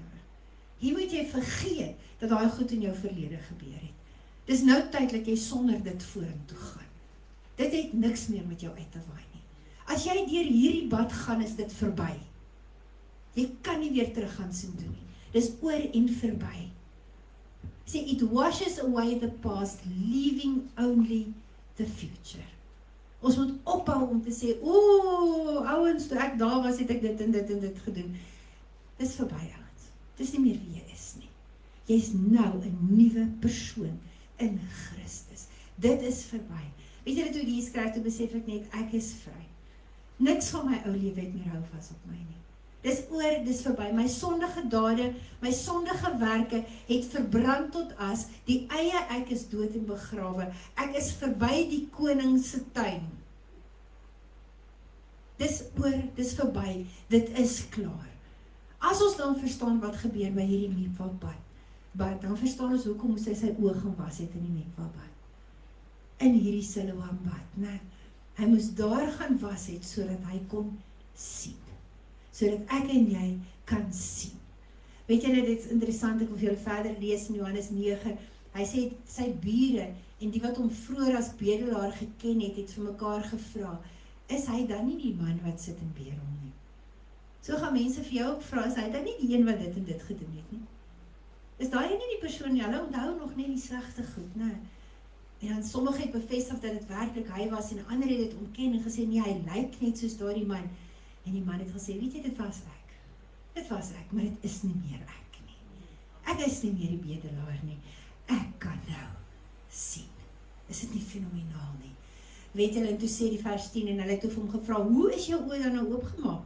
Hier moet jy vergeet dat daai goed in jou verlede gebeur het. Dis nou tyd dat jy sonder dit vorentoe gaan. Dit het niks meer met jou uit te waai nie. As jy deur hierdie bad gaan, is dit verby. Jy kan nie weer terug gaan sien toe nie. Dis oor en verby. See, it washes away the past, leaving only the future. Ons moet ophou om te sê, ouens, toe ek daar was, het ek dit en dit en dit gedoen. Dis verby, ouens. Dis nie meer wie jy is nie. Jy is nou 'n nuwe persoon in Christus. Dit is verby. Weet julle, toe ek hier skryf, toe besef ek net, ek is vry. Niks van my ou lewe het meer hou vas op my nie. Dis oor, dis verby. My sondige dade, my sondige werke het verbrand tot as, die eie ek is dood en begrawe. Ek is verby die koning se tuin. Dis oor, dis verby. Dit is klaar. As ons dan verstaan wat gebeur by hierdie mikvah-bad, dan verstaan ons hoekom moes hy sy oë gewas het in die mikvah-bad. In hierdie Siloam-bad, né? Hy moes daar gaan was het, sodat hy kon sien. Sodat ek en jy kan sien. Weet julle, dit is interessant, ek wil vir julle verder lees in Johannes 9, hy sê, sy bure, en die wat hom vroeër as bedelaar geken het vir mekaar gevra, is hy dan nie die man wat sit in Beerel nie? So gaan mense vir jou ook vra, is hy dan nie die een wat dit en dit gedoen het nie? Is daai nie die persoon nie, hulle onthou nog net die slegte goed, né? En dan sommige het bevestig dat dit werklik hy was, en ander het dit ontken en gesê, nee, hy lyk net soos daardie man. En die man het gesê, weet jy, dit was ek. Dit was ek, maar dit is nie meer ek nie. Ek is nie meer die bedelaar nie. Ek kan nou sien. Is dit nie fenomenaal nie? Weet julle, en toe sê die vers 10, en hulle het toe vir hom gevra, hoe is jou oë dan nou oopgemaak?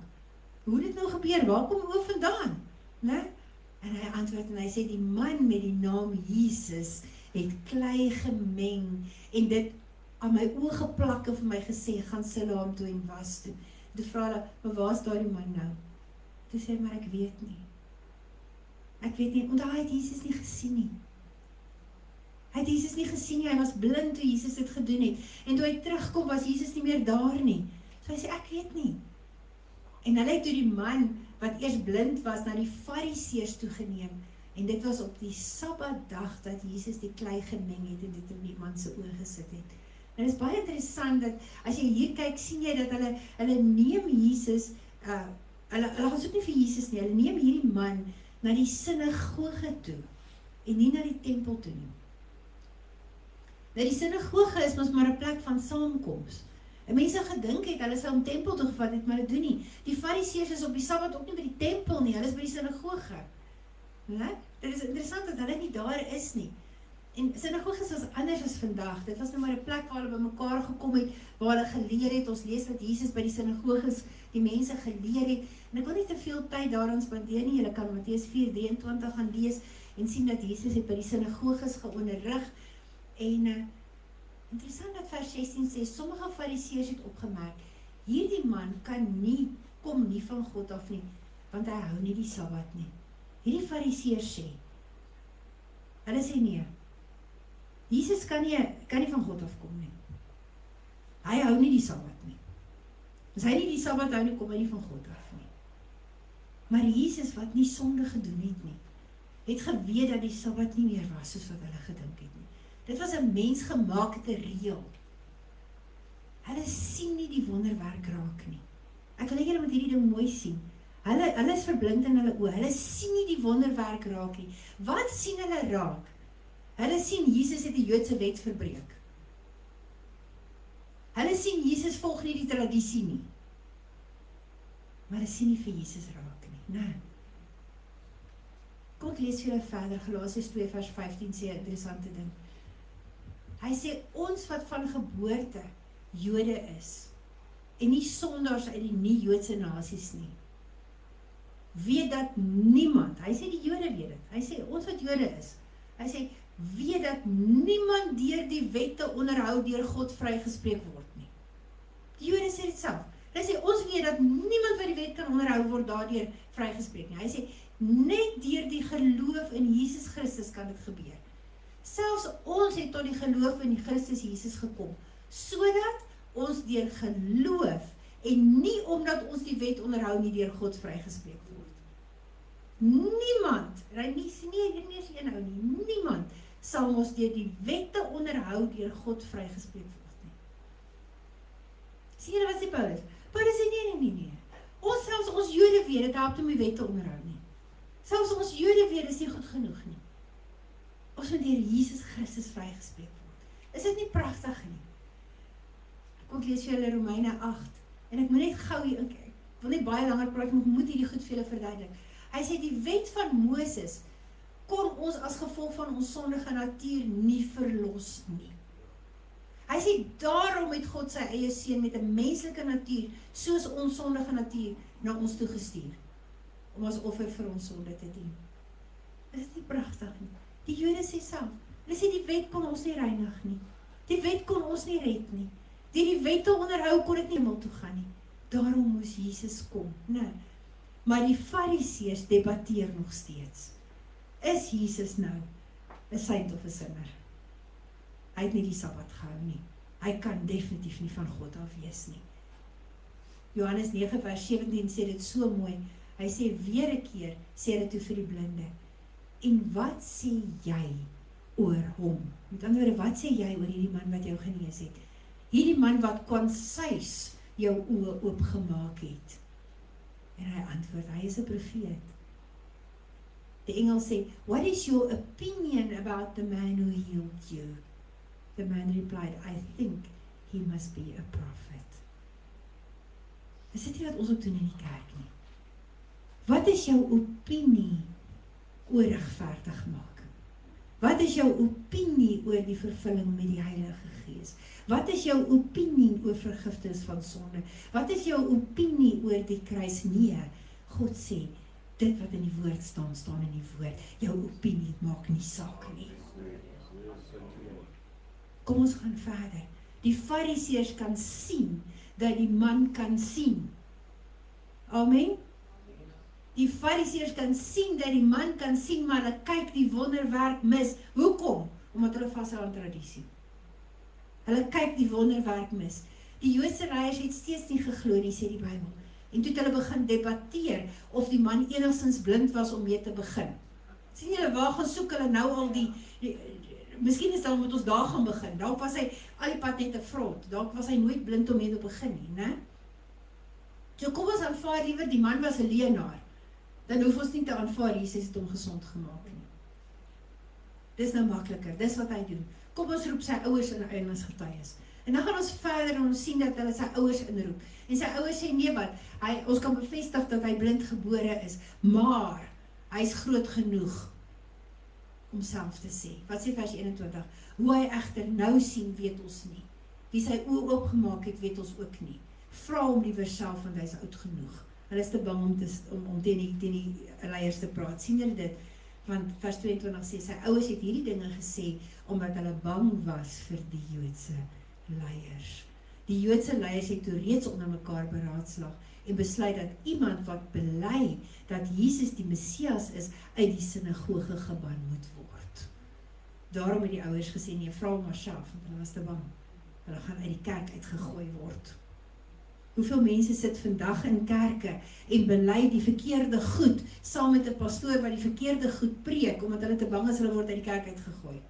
Hoe het dit nou gebeur? Waar kom oë vandaan? Ne? En hy antwoord en hy sê, die man met die naam Jesus het klei gemeng en dit aan my oë geplak en vir my gesê, gaan Siloam toe en was toe. Toe vra hulle, maar waar is daardie man nou? Toe sê hy, maar ek weet nie. Ek weet nie, want hy het Jesus nie gesien nie. Hy het Jesus nie gesien nie, hy was blind toe Jesus dit gedoen het. En toe hy terugkom, was Jesus nie meer daar nie. So hy sê, ek weet nie. En hulle het toe die man, wat eers blind was, na die Fariseërs toegeneem. En dit was op die Sabbatdag, dat Jesus die klei gemeng het, en dit in die man se oë gesit het. En dit is baie interessant, dat as jy hier kyk, sien jy dat hulle neem Jesus, hulle gaan soek nie vir Jesus nie, hulle neem hierdie man, na die sinagoge toe, en nie na die tempel toe nie. Nou die sinagoge is mos maar 'n plek van saamkoms. En mense gedink het, hulle sou om tempel toe gevat het, maar dit doen nie. Die Fariseërs is op die Sabbat ook nie by die tempel nie, hulle is by die sinagoge. Dit is interessant dat hulle nie daar is nie. En sinagoges was anders as vandag. Dit was nou maar 'n plek waar hulle bymekaar gekom het, waar hulle geleer het. Ons lees dat Jesus by die sinagoges die mense geleer het. En ek wil nie te veel tyd daaraan spandeer nie. Julle kan Matteus 4:23 gaan lees en sien dat Jesus het by die sinagoges geonderrig. En interessant dat vers 16 sê, sommige Fariseërs het opgemerk, hierdie man kom nie van God af nie, want hy hou nie die Sabbat nie. Hierdie Fariseërs sê, hulle sê nee, Jesus kan nie van God afkom nie. Hy hou nie die Sabbat nie. As hy nie die Sabbat hou nie, kom hy nie van God af nie. Maar Jesus, wat nie sonde gedoen het nie, het geweet dat die Sabbat nie meer was, soos wat hulle gedink het nie. Dit was 'n mensgemaakte reël. Hulle sien nie die wonderwerk raak nie. Ek wil net julle met hierdie ding mooi sien. Hulle is verblind in hulle oë. Hulle sien nie die wonderwerk raak nie. Wat sien hulle raak? Hulle sien Jesus het die Joodse wet verbreek. Hulle sien Jesus volg nie die tradisie nie. Maar hulle sien nie vir Jesus raak nie. Nee. Kom ek lees vir julle verder. Galasiërs 2 vers 15 sê 'n interessante ding. Hy sê, ons wat van geboorte Jode is, en nie sondaars uit die nie-Joodse nasies nie, weet dat niemand, hy sê die Jode weet dit, hy sê, ons wat Jode is, hy sê, weet dat niemand deur die wette onderhou deur God vrygespreek word nie. Die Jode sê dit self. Hy sê, ons weet dat niemand wat die wet kan onderhou word daardeur vrygespreek nie. Hy sê, net deur die geloof in Jesus Christus kan dit gebeur. Selfs ons het tot die geloof in Christus Jesus gekom, sodat ons deur geloof en nie omdat ons die wet onderhou nie deur God vrygespreek word. Niemand, niemand sal ons deur die wette onderhou deur God vrygespreek word nie. Sien julle wat sê Paulus? Paulus sê nee. Ons selfs ons Jode weet, dit help om die wette onderhou nie. Selfs ons Jode weet, is nie goed genoeg nie. Ons moet deur Jesus Christus vrygespreek word. Is dit nie pragtig nie? Kom ek lees vir julle Romeine 8, en ek moet net gou hier, ek wil nie baie langer praat, maar ek moet hierdie goed vir julle verduidelik. Hy sê, die wet van Moses kon ons as gevolg van ons sondige natuur nie verlos nie. Hy sê, daarom het God sy eie seun met 'n menslike natuur, soos ons sondige natuur, na ons toe gestuur, om as offer vir ons sonde te dien. Is dit nie pragtig nie? Die Jode sê self, hulle sê die wet kon ons nie reinig nie. Die wet kon ons nie red nie. Die wette onderhou kon dit nie hemel toe gaan nie. Daarom moes Jesus kom. Nee. Maar die Fariseërs debatteer nog steeds. Is Jesus nou 'n saint of 'n sinner? Hy het nie die Sabbat gehou nie. Hy kan definitief nie van God af wees nie. Johannes 9 vers 17 sê dit so mooi. Hy sê weer 'n keer, sê hulle toe vir die blinde, en wat sê jy oor hom? Met ander woorde, wat sê jy oor hierdie man wat jou genees het? Hierdie man wat konsuis jou oë oopgemaak het? En hy antwoord, hy is 'n profeet. Die engel sê, what is your opinion about the man who healed you? The man replied, I think he must be a prophet. Is dit nie wat ons ook doen in die kerk nie? Wat is jou opinie oor regverdig maak? Wat is jou opinie oor die vervulling met die Heilige Gees? Wat is jou opinie oor vergifnis van sonde? Wat is jou opinie oor die kruis? Nee, God sê, dit wat in die woord staan, staan in die woord. Jou opinie maak nie saak nie. Kom ons gaan verder. Die Fariseërs kan sien, dat die man kan sien. Amen? Die Fariseërs kan sien, dat die man kan sien, maar hulle kyk die wonderwerk mis. Hoekom? Omdat hulle vashou aan tradisie. Hulle kyk die wonderwerk mis. Die Joodse leiers het steeds nie geglo nie, sê die Bybel. En toe het hulle begin debatteer, of die man enigstens blind was om mee te begin. Sien julle, waar gaan soek hulle nou al miskien is dan moet ons daar gaan begin. Dalk was hy al die pad net 'n front. Dalk was hy nooit blind om mee te begin nie, né? So kom ons aanvaar liewer die man was 'n leienaar. Dan hoef ons nie te aanvaar Jesus het hom gesond gemaak nie. Dis nou makliker. Dis wat hy doen. Kom ons roep sy ouers in as getuies. En dan gaan ons verder en ons sien dat hulle sy ouers inroep. En sy ouers sê nee wat, ons kan bevestig dat hy blind gebore is, maar hy is groot genoeg om self te sê. Wat sê vers 21? Hoe hy egter nou sien, weet ons nie. Wie sy oë oopgemaak het, weet ons ook nie. Vra hom liewer self, want hy is oud genoeg. Hulle is te bang om teen die leiers te praat. Sien julle dit? Want vers 22 sê, sy ouers het hierdie dinge gesê, omdat hulle bang was vir die Joodse leiers. Die Joodse leiers het toe reeds onder mekaar beraadslag en besluit dat iemand wat bely dat Jesus die Messias is, uit die sinagoge geban moet word. Daarom het die ouers gesê, nee, vra hom maar self, want hulle was te bang. Hulle gaan uit die kerk uitgegooi word. Hoeveel mense sit vandag in kerke en bely die verkeerde goed, saam met 'n pastoor wat die verkeerde goed preek, omdat hulle te bang is, hulle word uit die kerk uitgegooi.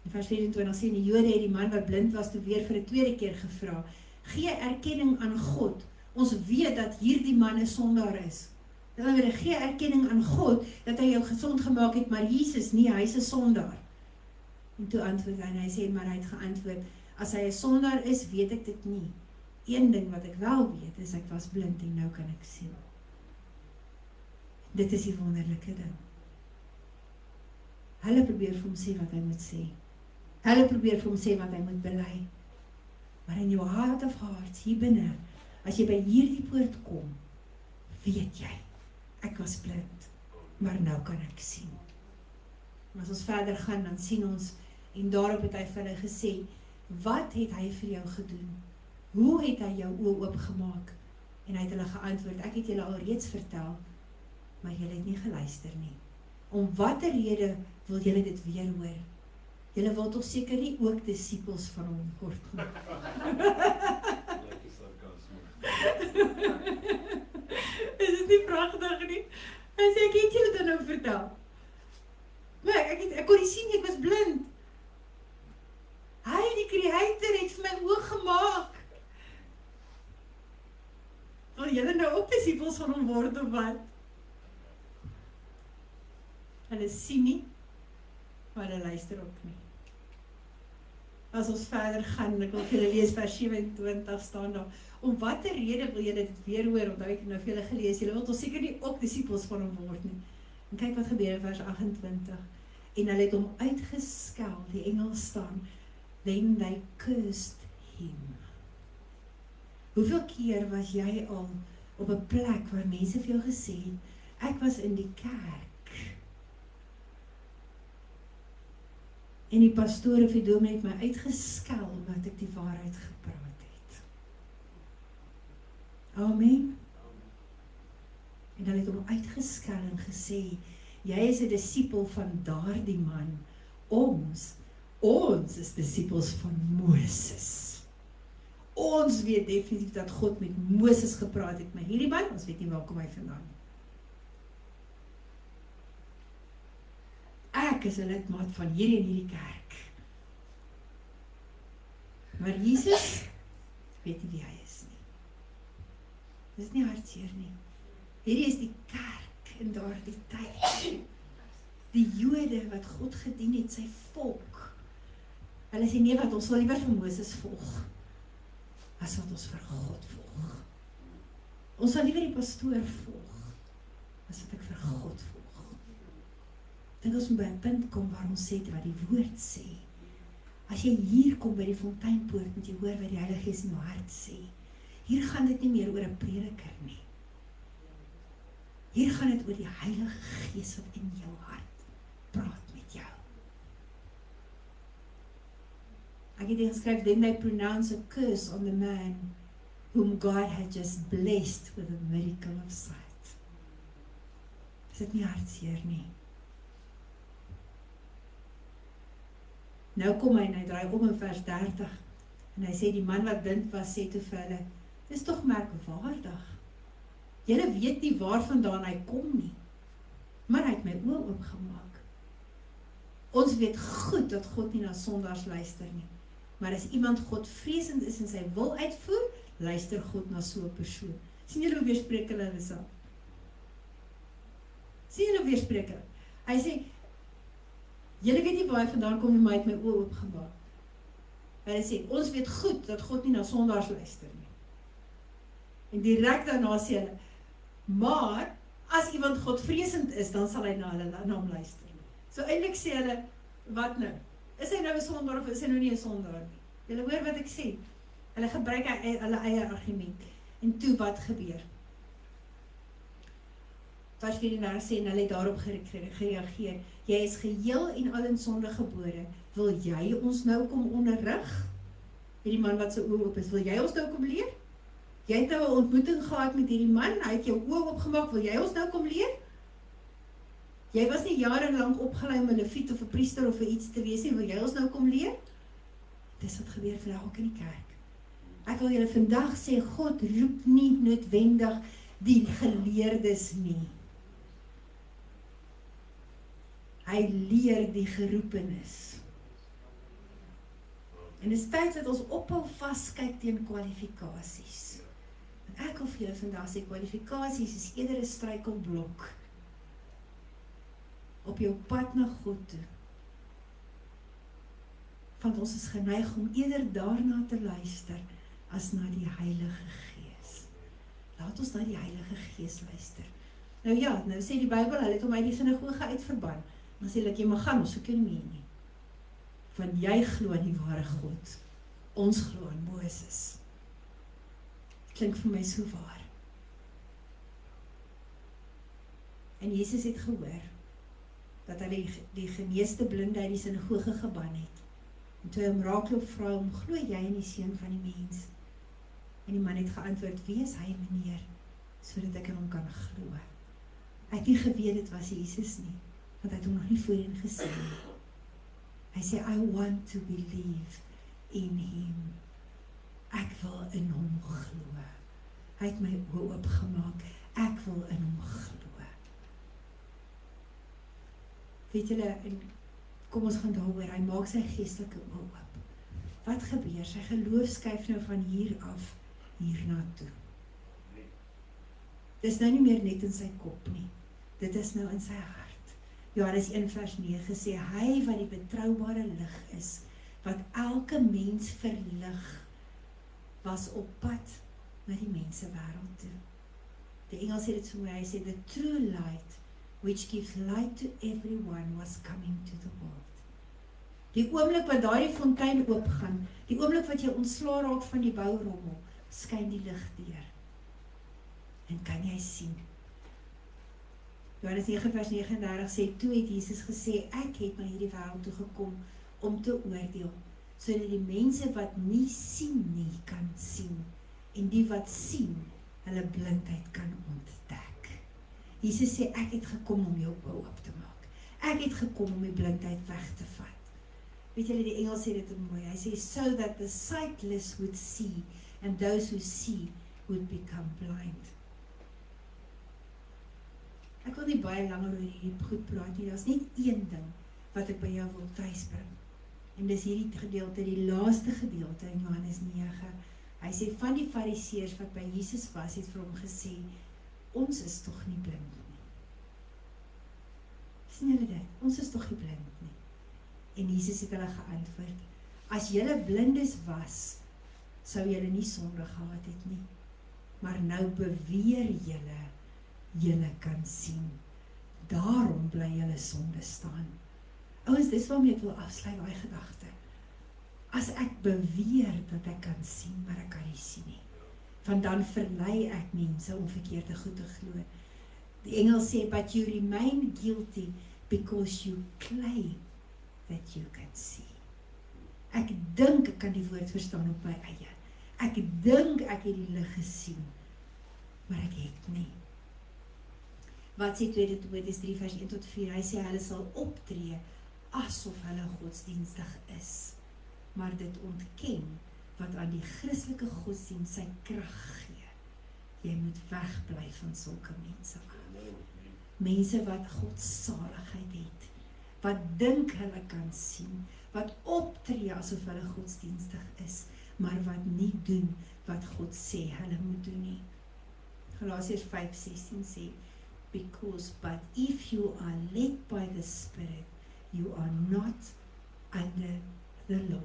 In vers 24 sê, die Jode het die man wat blind was toe weer vir 'n tweede keer gevra, gee erkenning aan God, ons weet dat hierdie man 'n sondaar is. Dan weer gee erkenning aan God, dat hy jou gesond gemaak het, maar Jesus nie, hy is 'n sondaar. En toe antwoord hy, en hy sê, maar hy het geantwoord, as hy 'n sondaar is, weet ek dit nie. Een ding wat ek wel weet, is ek was blind en nou kan ek sien. Dit is die wonderlike ding. Hulle probeer vir hom sê wat hy moet sê. Hulle probeer vir hom sê wat hy moet bely. Maar in jou heart of hearts, hier binne, as jy by hierdie poort kom, weet jy, ek was blind, maar nou kan ek sien. En as ons verder gaan, dan sien ons, en daarop het hy vir hulle gesê, wat het hy vir jou gedoen? Hoe het hy jou oë oopgemaak? En hy het hulle geantwoord, ek het julle al reeds vertel, maar julle het nie geluister nie. Om watter rede wil julle dit weer hoor? Julle wil toch seker nie ook disippels van hom word nie. Is dit nie pragtig nie? Hy sê, ek het julle dit nou vertel. Maar ek kon nie sien, ek was blind. Hy, die Creator, het vir my oog gemaak. Wil julle nou ook disippels van hom word of wat? Hulle sien nie, maar hulle luister ook nie. As ons verder gaan, ek wil vir julle lees vers 27 staan daar, om watter rede wil julle dit weer hoor, omdat ek nou vir julle gelees, julle wil toch seker nie ook disippels van hom word nie. En kyk wat gebeur in vers 28, en hulle het hom uitgeskel, die engel staan, then they cursed him. Hoeveel keer was jy al op 'n plek waar mense vir jou gesê het, ek was in die kerk, en die pastoor of die dominee het my uitgeskel, omdat ek die waarheid gepraat het. Amen. En hulle het hom uitgeskel en gesê, jy is 'n disipel van daardie man, ons is disippels van Moses. Ons weet definitief dat God met Moses gepraat het, maar hierdie man, ons weet nie waar kom hy vandaan. Ek is 'n lidmaat van hierdie en hierdie kerk. Maar Jesus weet nie wie hy is nie. Dis nie hartseer nie. Hierdie is die kerk in daardie tyd. Die Jode wat God gedien het, sy volk. Hulle sê nee, wat ons sal liewer vir Moses volg, as wat ons vir God volg. Ons sal liewer die pastoor volg, as wat ek vir God volg. Dink ons moet by 'n punt kom waar ons sê wat die woord sê. As jy hier kom by die Fonteinpoort, moet jy hoor wat die Heilige Gees in jou hart sê. Hier gaan dit nie meer oor 'n prediker nie. Hier gaan dit oor die Heilige Gees wat in jou hart praat met jou. Ek het geskryf, then they pronounce a curse on the man whom God had just blessed with a miracle of sight. Is dit nie hartseer nie? Nou kom hy en hy draai om in vers 30 en hy sê die man wat blind was sê toe vir hulle, dis tog merkwaardig. Julle weet nie waarvandaan hy kom nie, maar hy het my oë oopgemaak. Ons weet goed dat God nie na sondaars luister nie, maar as iemand Godvreesend is en sy wil uitvoer, luister God na so 'n persoon. Sien julle hoe weerspreek hulle self? Sien julle hoe weerspreek hulle? Hy sê, julle weet nie waar hy vandaan kom nie, maar hy het my oë oopgemaak. Hy sê, ons weet goed dat God nie na sondaars luister nie. En direk daarna sê hulle, maar as iemand Godvreesend is, dan sal hy na hom luister. So eintlik sê hulle, wat nou? Is hy nou 'n sondaar of is hy nou nie 'n sondaar nie? Julle hoor wat ek sê? Hulle gebruik hulle eie argument. En toe wat gebeur? Vers 34 sê, en hulle het daarop gereageer, jy is geheel en al in sonde gebore, wil jy ons nou kom onderrig? Hierdie man wat sy oë oop is, wil jy ons nou kom leer? Jy het nou 'n ontmoeting gehad met hierdie man, hy het jou oë oopgemaak, wil jy ons nou kom leer? Jy was nie jarenlang opgelei om 'n leviet of 'n priester of iets te wees nie, wil jy ons nou kom leer? Dis wat gebeur vandag ook in die kerk. Ek wil julle vandag sê, God roep nie noodwendig die geleerdes nie. Hy leer die geroepenes. En dit is tyd dat ons ophou vaskyk teen kwalifikasies. En ek wil vir julle vandag sê, kwalifikasies is eerder 'n struikelblok op jou pad na God toe. Want ons is geneig om eerder daarna te luister as na die Heilige Gees. Laat ons na die Heilige Gees luister. Nou ja, nou sê die Bybel, hulle het hom uit die sinagoge uitverban. Dan sê hulle, jy mag gaan, ons soek jou nie meer nie. Want jy glo in die ware God. Ons glo in Moses. Klink vir my so waar. En Jesus het gehoor dat hy die geneesde blinde uit die sinagoge geban het. En toe hy hom raakloop vra hom, glo jy in die Seun van die mens? En die man het geantwoord, wie is hy, meneer, sodat ek in hom kan glo? Hy het nie geweet dit was Jesus nie, want hy het hom nog nie voorheen gesien nie. Hy sê, I want to believe in him. Ek wil in hom glo. Hy het my oë oopgemaak. Ek wil in hom glo. Weet julle, kom ons gaan daaroor, hy maak sy geestelike oë oop. Wat gebeur? Sy geloof skuif nou van hier af, hierna toe. Dis nou nie meer net in sy kop nie. Dit is nou in sy hart. Johannes 1 vers 9 sê, hy wat die betroubare lig is, wat elke mens verlig, was op pad na die mensewêreld toe. Die Engels sê dit so mooi, hy sê, the true light, which gives light to everyone, was coming to the world. Die oomblik wat daardie fontein oopgaan, die oomblik wat jy ontslae raak van die bourommel, skyn die lig deur. En kan jy sien? Johannes 9 vers 39 sê, toe het Jesus gesê, ek het na hierdie wêreld toe gekom om te oordeel, sodat die mense wat nie sien nie, kan sien, en die wat sien, hulle blindheid kan ontdek. Jesus sê, ek het gekom om jou oë oop te maak. Ek het gekom om die blindheid weg te vat. Weet julle, die Engels sê dit mooi, hy sê, so that the sightless would see, and those who see would become blind. Ek wil nie baie langer oor hierdie goed praat nie, daar is net een ding wat ek by jou wil thuisbring. En dis hierdie gedeelte, die laaste gedeelte in Johannes 9. Hy sê, van die fariseërs wat by Jesus was, het vir hom gesê, ons is tog nie blind nie. Sien julle dit? Ons is tog nie blind nie. En Jesus het hulle geantwoord, as julle blindes was, sou julle nie sonde gehad het nie. Maar nou beweer julle kan sien. Daarom bly julle sonde staan. Ouens, dis waarmee ek wil afsluit daai gedagte. As ek beweer dat ek kan sien, maar ek kan nie sien nie. Want dan verlei ek mense om verkeerde goed te glo. Die Engels sê, but you remain guilty because you claim that you can see. Ek dink ek kan die woord verstaan op my eie. Ek dink ek het die lig gesien, maar ek het nie. Wat sê 2 Timoteus 3 vers 1 tot 4? Hy sê hulle sal optree asof hulle godsdienstig is, maar dit ontken wat aan die Christelike godsdienst sy krag gee. Jy moet wegbly van sulke mense af. Mense wat godsaligheid het, wat dink hulle kan sien, wat optree asof hulle godsdienstig is, maar wat nie doen wat God sê hulle moet doen nie. Galasiërs 5:16 sê, because but if you are led by the Spirit, you are not under the law.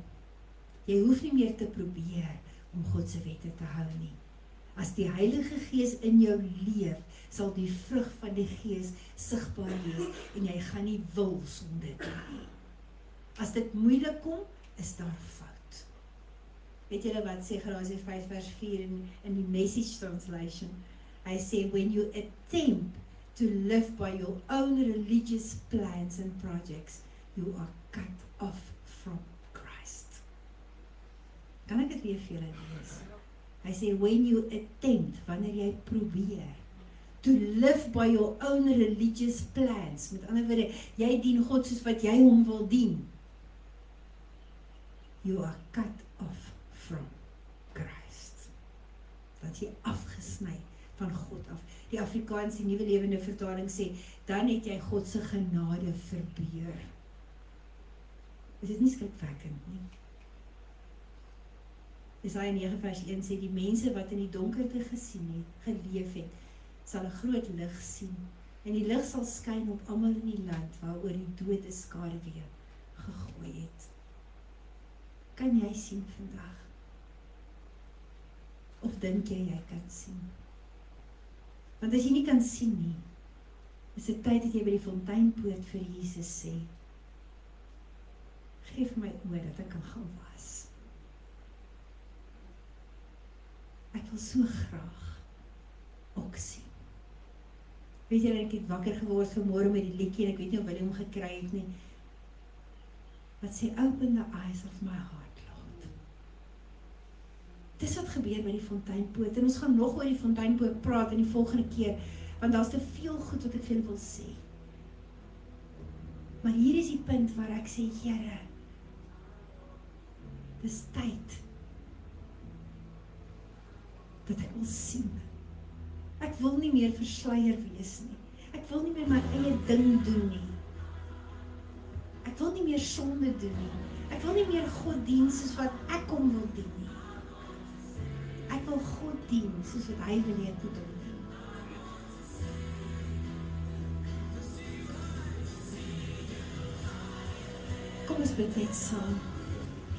Jy hoef nie meer te probeer om God se wette te hou nie. As die Heilige Gees in jou leef, sal die vrug van die Gees sigbaar wees en jy gaan nie wil sonde doen nie. As dit moeilik kom, is daar fout. Weet julle wat sê Galasiërs 5 vers 4 in die Message Translation? Hy sê, when you attempt to live by your own religious plans and projects, you are cut off from Christ. Kan ek dit weer vir julle lees? Hy sê, when you attempt, wanneer jy probeer, to live by your own religious plans, met ander woorde, jy dien God soos wat jy hom wil dien, you are cut off from Christ. Dat jy afgesny van God af. Die Afrikaans, die Nuwe Lewende Vertaling sê, dan het jy God se genade verbeur. Is dit nie skrikwekkend nie? Jesaja 9 vers 1 sê, die mense wat in die donkerte gesien het, geleef het, sal 'n groot lig sien, en die lig sal skyn op almal in die land, waaroor die dood 'n skaduwee gegooi het. Kan jy sien vandag? Of dink jy kan sien? Want as jy nie kan sien nie, is dit tyd dat jy by die fonteinpoort vir Jesus sê, geef my oë dat ek kan gaan was. Ek wil so graag ook sien. Weet jy, ek het wakker geword vanmôre met die liedjie, en ek weet nie of hulle hom gekry het nie, wat sê, open the eyes of my heart, Lord. Dis wat gebeur by die fonteinpoort, en ons gaan nog oor die fonteinpoort praat in die volgende keer, want daar's te veel goed wat ek vir julle wil sê. Maar hier is die punt waar ek sê, Here, dis tyd dat ek wil sien. Ek wil nie meer versluier wees nie. Ek wil nie meer my eie ding doen nie. Ek wil nie meer sonde doen nie. Ek wil nie meer God dien soos wat ek hom wil dien nie. Ek wil God dien soos wat hy wil hê ek moet hom dien. Kom ons bid net saam.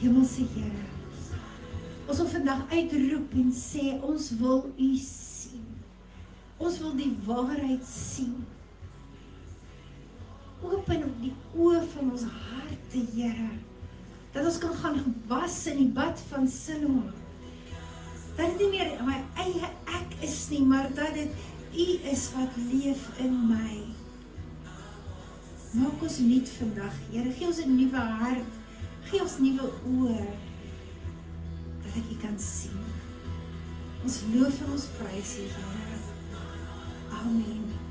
Hemelse Here, ons wil vandag uitroep en sê, ons wil U sien. Ons wil die waarheid sien. Open op die oë van ons harte, Here, dat ons kan gaan was in die bad van Siloam. Dat dit nie meer my eie ek is nie, maar dat dit U is wat leef in my. Maak ons nuut vandag, Here, gee ons 'n nuwe hart, gee ons nuwe oë, dat ek U kan sien. Ons loof en ons prys U, Here. Amen.